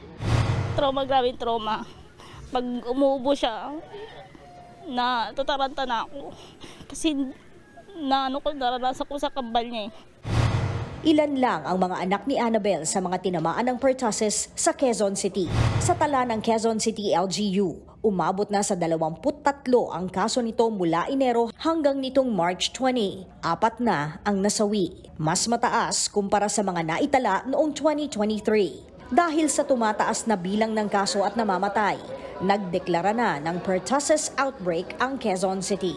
Grabing trauma. Pag umuubo siya, tataranta na ako. Kasi naranasan ko sa kambal niya eh. Ilan lang ang mga anak ni Annabel sa mga tinamaan ng pertussis sa Quezon City. Sa tala ng Quezon City LGU, umabot na sa 23 ang kaso nito mula Enero hanggang nitong March 20. 4 na ang nasawi. Mas mataas kumpara sa mga naitala noong 2023. Dahil sa tumataas na bilang ng kaso at namamatay, nagdeklara na ng pertussis outbreak ang Quezon City.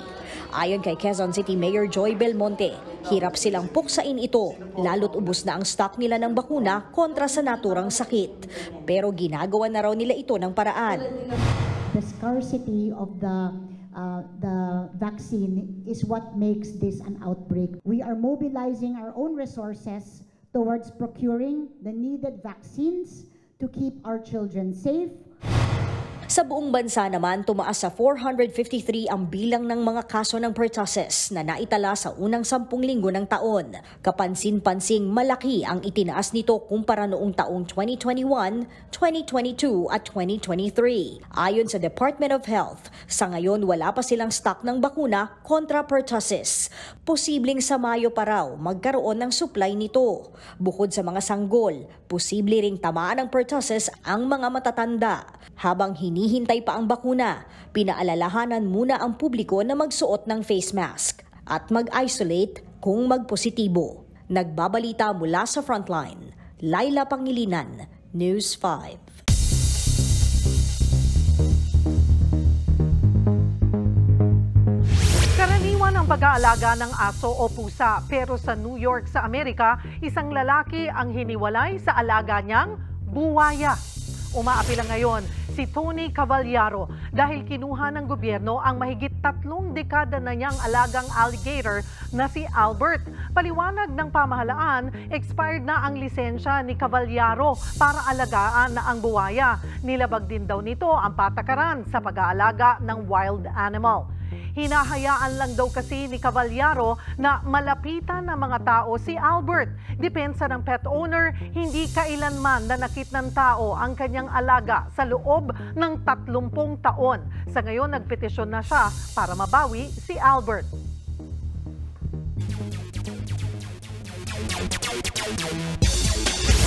Ayon kay Quezon City Mayor Joy Belmonte, hirap silang puksain ito, lalo't ubos na ang stock nila ng bakuna kontra sa naturang sakit. Pero ginagawa na raw nila ito ng paraan. The scarcity of the vaccine is what makes this an outbreak. We are mobilizing our own resources towards procuring the needed vaccines to keep our children safe. Sa buong bansa naman, tumaas sa 453 ang bilang ng mga kaso ng pertussis na naitala sa unang 10 linggo ng taon. Kapansin-pansing malaki ang itinaas nito kumpara noong taong 2021, 2022 at 2023. Ayon sa Department of Health, sa ngayon wala pa silang stock ng bakuna kontra pertussis. Posibleng sa Mayo pa raw magkaroon ng supply nito. Bukod sa mga sanggol, posible ring tamaan ng pertussis ang mga matatanda. Habang hinihintay pa ang bakuna, pinaalalahanan muna ang publiko na magsuot ng face mask at mag-isolate kung magpositibo. Nagbabalita mula sa Frontline, Laila Pangilinan, News 5. Karaniwan ang pag-aalaga ng aso o pusa, pero sa New York sa Amerika, isang lalaki ang hiniwalay sa alaga niyang buwaya. Umaapila ngayon si Tony Cavallaro dahil kinuha ng gobyerno ang mahigit 3 dekada na niyang alagang alligator na si Albert. Paliwanag ng pamahalaan, expired na ang lisensya ni Cavallaro para alagaan na ang buwaya. Nilabag din daw nito ang patakaran sa pag-aalaga ng wild animal. Hinahayaan lang daw kasi ni Cavallaro na malapitan ng mga tao si Albert. Depensa ng pet owner, hindi kailanman nanakit ng tao ang kanyang alaga sa loob ng 30 taon. Sa ngayon, nagpetisyon na siya para mabawi si Albert.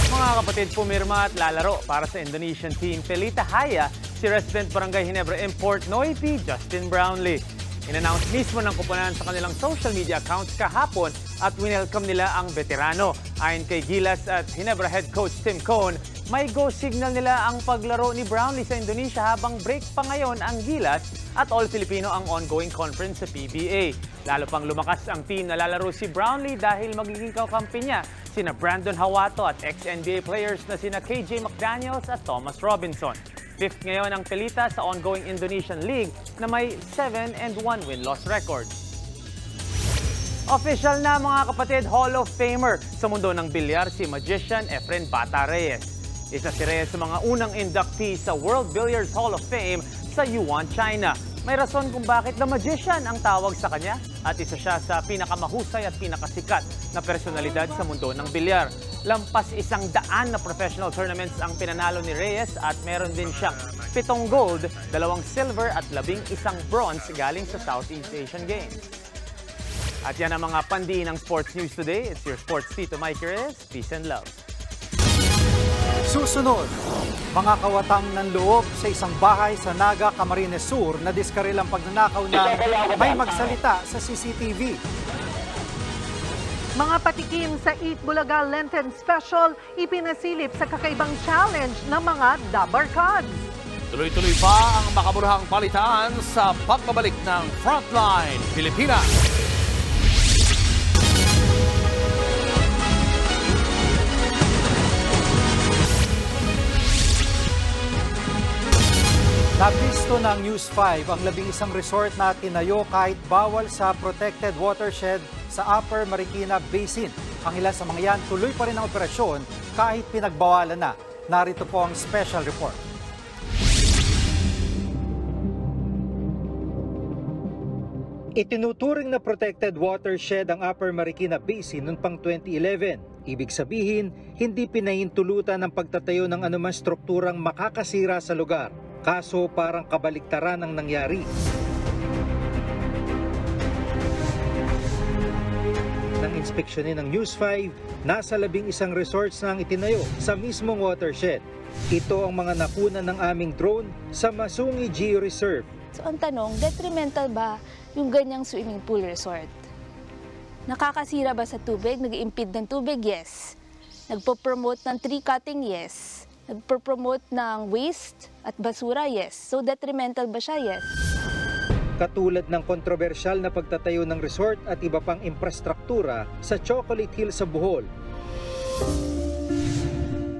Mga kapatid, pumirma at lalaro para sa Indonesian team Pelita Haya si Resident Barangay Ginebra Import Noipi Justin Brownlee. In-announce mismo ng koponan sa kanilang social media accounts kahapon at winelcome nila ang veterano. Ayon kay Gilas at Ginebra head coach Tim Cone, may go signal nila ang paglaro ni Brownlee sa Indonesia habang break pa ngayon ang Gilas at All Filipino ang ongoing conference sa PBA. Lalo pang lumakas ang team na lalaro si Brownlee dahil magiging kakampi niya sina Brandon Hawato at ex-NBA players na sina KJ McDaniels at Thomas Robinson. 5th ngayon ang Pelita sa ongoing Indonesian League na may 7-1 win-loss record. Official na mga kapatid, Hall of Famer sa mundo ng bilyar si magician Efren Bata Reyes. Isa si Reyes sa mga unang inductee sa World Billiards Hall of Fame sa Yuan, China. May rason kung bakit na magician ang tawag sa kanya at isa siya sa pinakamahusay at pinakasikat na personalidad sa mundo ng bilyar. Lampas 100 na professional tournaments ang pinanalo ni Reyes at meron din siyang 7 gold, 2 silver at 11 bronze galing sa Southeast Asian Games. At yan ang mga pandiin ng sports news today. It's your sports tito Mike Reyes. Peace and love. Susunod, mga kawatang ng loob sa isang bahay sa Naga, Camarines Sur na diskarilang pagnanakaw ng may magsalita sa CCTV. Mga patikim sa Eat Bulaga Lenten Special, ipinasilip sa kakaibang challenge ng mga Dabarkads. Tuloy-tuloy pa ang makaburahang palitan sa pagbabalik ng Frontline Pilipinas. Nabisto ng News 5 ang 11 resort na tinayo kahit bawal sa protected watershed sa Upper Marikina Basin. Ang ilan sa mga yan tuloy pa rin ang operasyon kahit pinagbawalan na. Narito po ang special report. Itinuturing na protected watershed ang Upper Marikina Basin noong pang 2011. Ibig sabihin, hindi pinahintulutan ng pagtatayo ng anumang strukturang makakasira sa lugar. Kaso parang kabaligtaran ang nangyari. Nang inspeksyonin ng News 5, nasa 11 resorts na ang itinayo sa mismong watershed. Ito ang mga nakuna ng aming drone sa Masungi Geo Reserve. So ang tanong, detrimental ba yung ganyang swimming pool resort? Nakakasira ba sa tubig? Nag-impede ng tubig? Yes. Nagpo-promote ng tree cutting? Yes. Nagpo-promote ng waste at basura? Yes. So detrimental ba siya? Yes. Katulad ng kontrobersyal na pagtatayo ng resort at iba pang infrastruktura sa Chocolate Hill sa Bohol.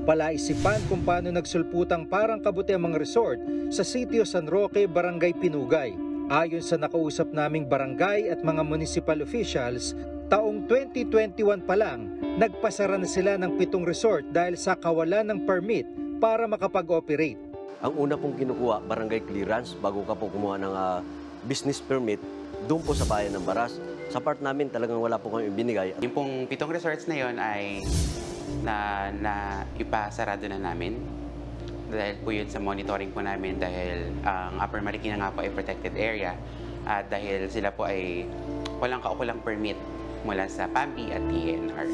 Palaisipan kung paano nagsulputang parang kabuti ang mga resort sa Sitio San Roque, Barangay Pinugay. Ayon sa nakausap naming barangay at mga municipal officials, taong 2021 pa lang, nagpasara na sila ng 7 resort dahil sa kawalan ng permit para makapag-operate. Ang una pong kinukuha, barangay clearance, bago ka po kumuha ng business permit, doon po sa bayan ng Baras. Sa part namin, talagang wala po kami binigay. Yung pong 7 resorts na yon ay na ipasarado na namin. Dahil po yun sa monitoring po namin dahil ang Upper Marikina nga po ay protected area at dahil sila po ay walang kaukulang permit mula sa PAMPI at DNR.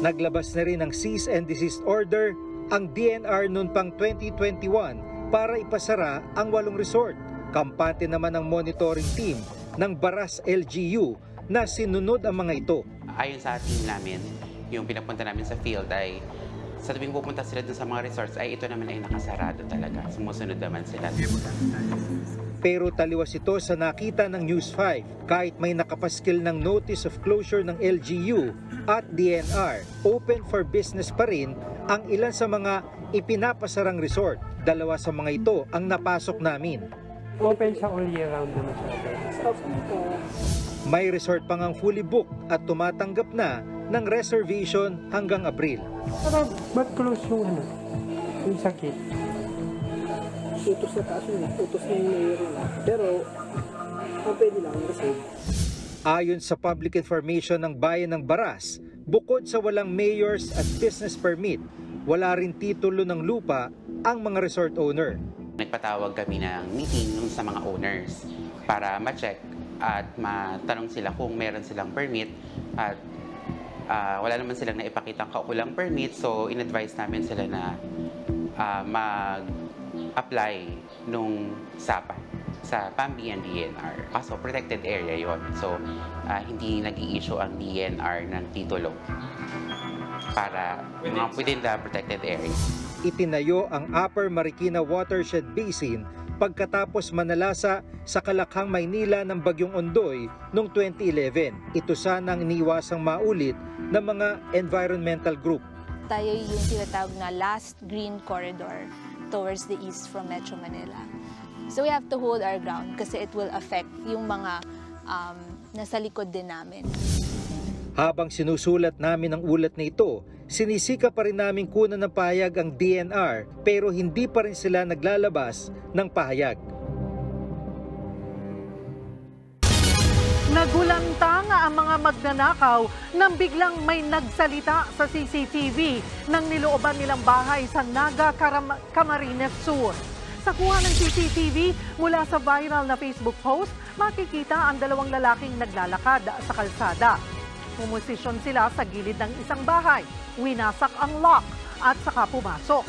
Naglabas na rin ng cease and desist order ang DNR noon pang 2021 para ipasara ang 8 resort. Kampante naman ang monitoring team ng Baras LGU na sinunod ang mga ito. Ayon sa team namin, yung pinapunta namin sa field ay sa tuwing pupunta sila dun sa mga resorts ay ito naman ay nakasarado talaga. Sumusunod naman sila. Pero taliwas ito sa nakita ng News 5. Kahit may nakapaskil ng notice of closure ng LGU at DNR, open for business pa rin ang ilan sa mga ipinapasarang resort. 2 sa mga ito ang napasok namin. Open siya all year round naman siya. May resort pang ang fully booked at tumatanggap na ng reservation hanggang Abril. Pero ba't close yung yung sakit? Utos na taas yun, utos na yung mayor. Pero, pwede lang reserve. Ayon sa public information ng Bayan ng Baras, bukod sa walang mayors at business permit, wala rin titulo ng lupa ang mga resort owner. Nagpatawag kami ng meeting sa mga owners para ma-check at matanong sila kung meron silang permit at wala naman silang naipakitang kaukulang permit, so in-advise namin sila na mag-apply nung SAPA sa PAMPI and DNR. Kaso protected area yon, so hindi nag-i-issue ang DNR ng titulo para within the protected area. Itinayo ang Upper Marikina Watershed Basin pagkatapos manalasa sa Kalakhang, Maynila ng Bagyong Ondoy noong 2011. Ito sanang iniwasang maulit ng mga environmental group. Tayo yung tinatawag na last green corridor towards the east from Metro Manila. So we have to hold our ground kasi it will affect yung mga nasa likod din namin. Habang sinusulat namin ang ulat na ito, sinisika pa rin namin kunan ng pahayag ang DNR pero hindi pa rin sila naglalabas ng pahayag. Nagulantang ang mga magnanakaw nang biglang may nagsalita sa CCTV ng nilooban nilang bahay sa Naga, Camarines Sur. Sa kuha ng CCTV mula sa viral na Facebook post, makikita ang 2 lalaking naglalakad sa kalsada. Pumosisyon sila sa gilid ng isang bahay, winasak ang lock at saka pumasok.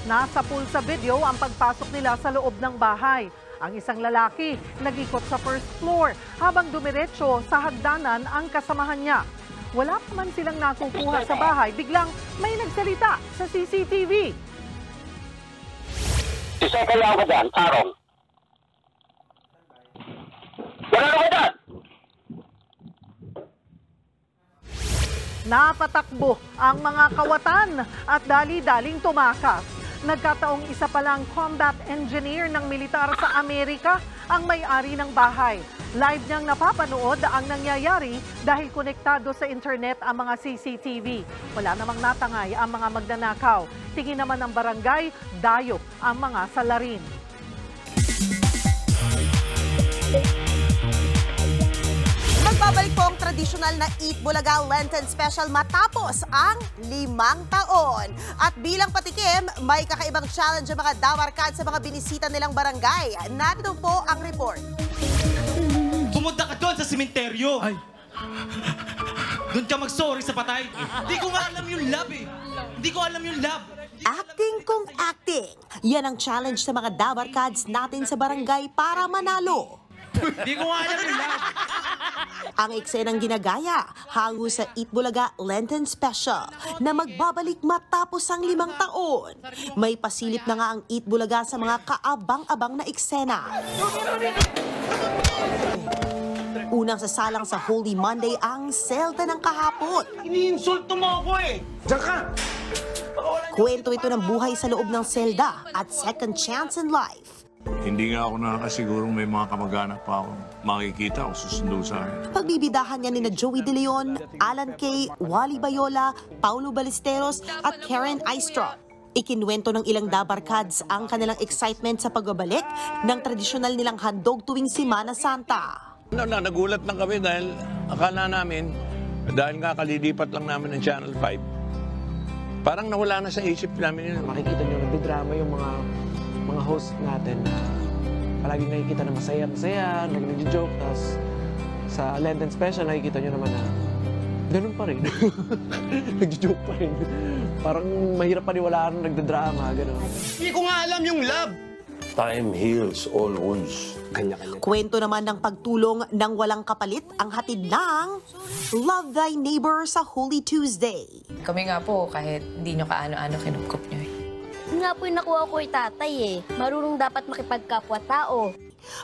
Nasa pool sa video ang pagpasok nila sa loob ng bahay. Ang isang lalaki nag-ikot sa first floor habang dumiretso sa hagdanan ang kasamahan niya. Wala pa man silang nakukuha sa bahay, biglang may nagsalita sa CCTV. Isa ka lang ako dyan, Arong. Wala na ko dyan! Napatakbo ang mga kawatan at dali-daling tumakas. Nagkataong isa palang combat engineer ng militar sa Amerika ang may-ari ng bahay. Live niyang napapanood ang nangyayari dahil konektado sa internet ang mga CCTV. Wala namang natangay ang mga magnanakaw. Tingin naman ng barangay, dayo ang mga salarin. Magbabalik po ang tradisyonal na Eat Bulaga Lenten Special matapos ang 5 taon. At bilang patikim, may kakaibang challenge ang mga dawarkad sa mga binisita nilang barangay. Narito po ang report. Pumunta ka doon sa simenteryo. Ay. Doon ka mag-sorry sa patay. Hindi ko nga alam yung lab eh. Hindi ko alam yung lab. Acting kung acting. Yan ang challenge sa mga dawarkads natin sa barangay para manalo. Hindi ko nga alam yung lab. Ang eksenang ginagaya, hango sa Eat Bulaga Lenten Special na magbabalik matapos ang 5 taon. May pasilip na nga ang Eat Bulaga sa mga kaabang-abang na eksena. Unang sasalang sa Holy Monday ang selda ng kahapon. Iniinsulto mo ako eh! Diyan ka! Kwento ito ng buhay sa loob ng selda at second chance in life. Hindi nga ako nakakasigurong may mga kamag-anak pa ako makikita o susundo sa akin. Pagbibidahan niya nina Joey De Leon, Alan Kay, Wally Bayola, Paulo Ballesteros at Karen Aistro. Ikinwento ng ilang Dabarkads ang kanilang excitement sa pagbabalik ng tradisyonal nilang handog tuwing Semana Santa. Nagulat lang kami dahil akala namin, dahil nga kalilipat lang namin ng Channel 5, parang nawala na sa isip namin yun. Makikita nyo nagdidrama yung mga host natin na palaging nakikita na masaya, nag-joke, tapos sa Lenten Special nakikita nyo naman na ganun pa rin. Nag-joke pa rin. Parang mahirap paniwalaan na nagdadrama, gano'n. Hindi ko nga alam yung love. Time heals all wounds. Kanya-kanya. Kwento naman ng pagtulong ng walang kapalit ang hatid ng Love Thy Neighbor sa Holy Tuesday. Kami nga po, kahit hindi nyo kaano-ano kinupkup nyo eh. Yun nga po yung nakuha ko kay tatay eh. Marunong dapat makipagkapwa-tao.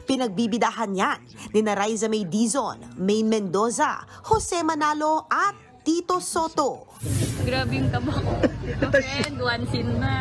Pinagbibidahan yan ni Raiza May Dizon, Maine Mendoza, Jose Manalo at Tito Soto. Grabe yung kaba ko. Friend, one scene na.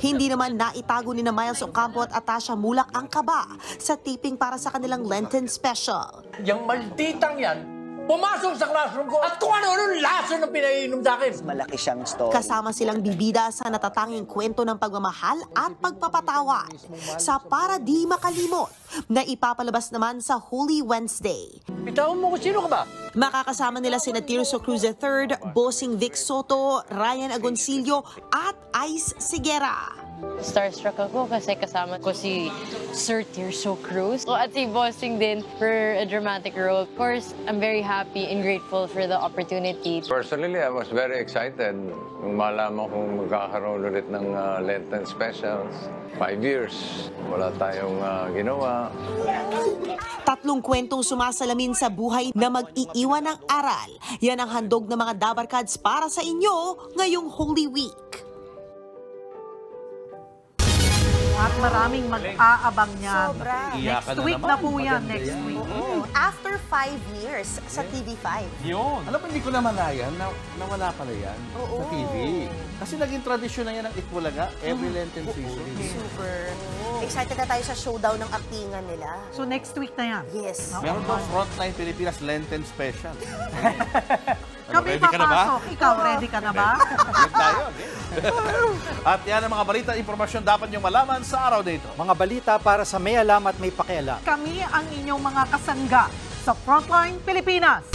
Hindi naman naitago ni Miles Ocampo at Atasha Mulak ang kaba sa taping para sa kanilang Lenten Special. Yung malditang yan, pumasok sa classroom ko at kung ano-ano laso na pinainom sa akin. Malaki siyang story. Kasama silang bibida sa natatanging kwento ng pagmamahal at pagpapatawad sa Para Di Makalimot na ipapalabas naman sa Holy Wednesday. Bitawan mo kung sino ka ba? Makakasama nila sina Tirso Cruz III, Bossing Vic Soto, Ryan Agoncillo at Ice Sigera. Starstruck ako kasi kasama ko si Sir Tirso Cruz at si Bossing din for a dramatic role. Of course, I'm very happy and grateful for the opportunity. Personally, I was very excited nung malaman kong magkakaroon ulit ng Lenten Specials. 5 years, wala tayong ginawa. Tatlong kwentong sumasalamin sa buhay na mag-iiwan ng aral. Yan ang handog ng mga Dabarkads para sa inyo ngayong Holy Week. At maraming mag-aabang niyan. Sobra. Next week na po yan, next week. After 5 years sa TV5. Yun. Alam mo, hindi ko naman yan. Nawala pala yan sa TV. Kasi naging tradisyon na yan ng Itbulaga every Lenten season. Super. Excited na tayo sa showdown ng aktingan nila. So next week na yan? Yes. Meron daw Frontline Pilipinas Lenten Special. Kami ready ka na ba? papasok. Ikaw, ready ka na ba? Yan tayo. At yan ang mga balita at impormasyon dapat niyong malaman sa araw na ito. Mga balita para sa may alam at may pakialam. Kami ang inyong mga kasangga sa Frontline Pilipinas.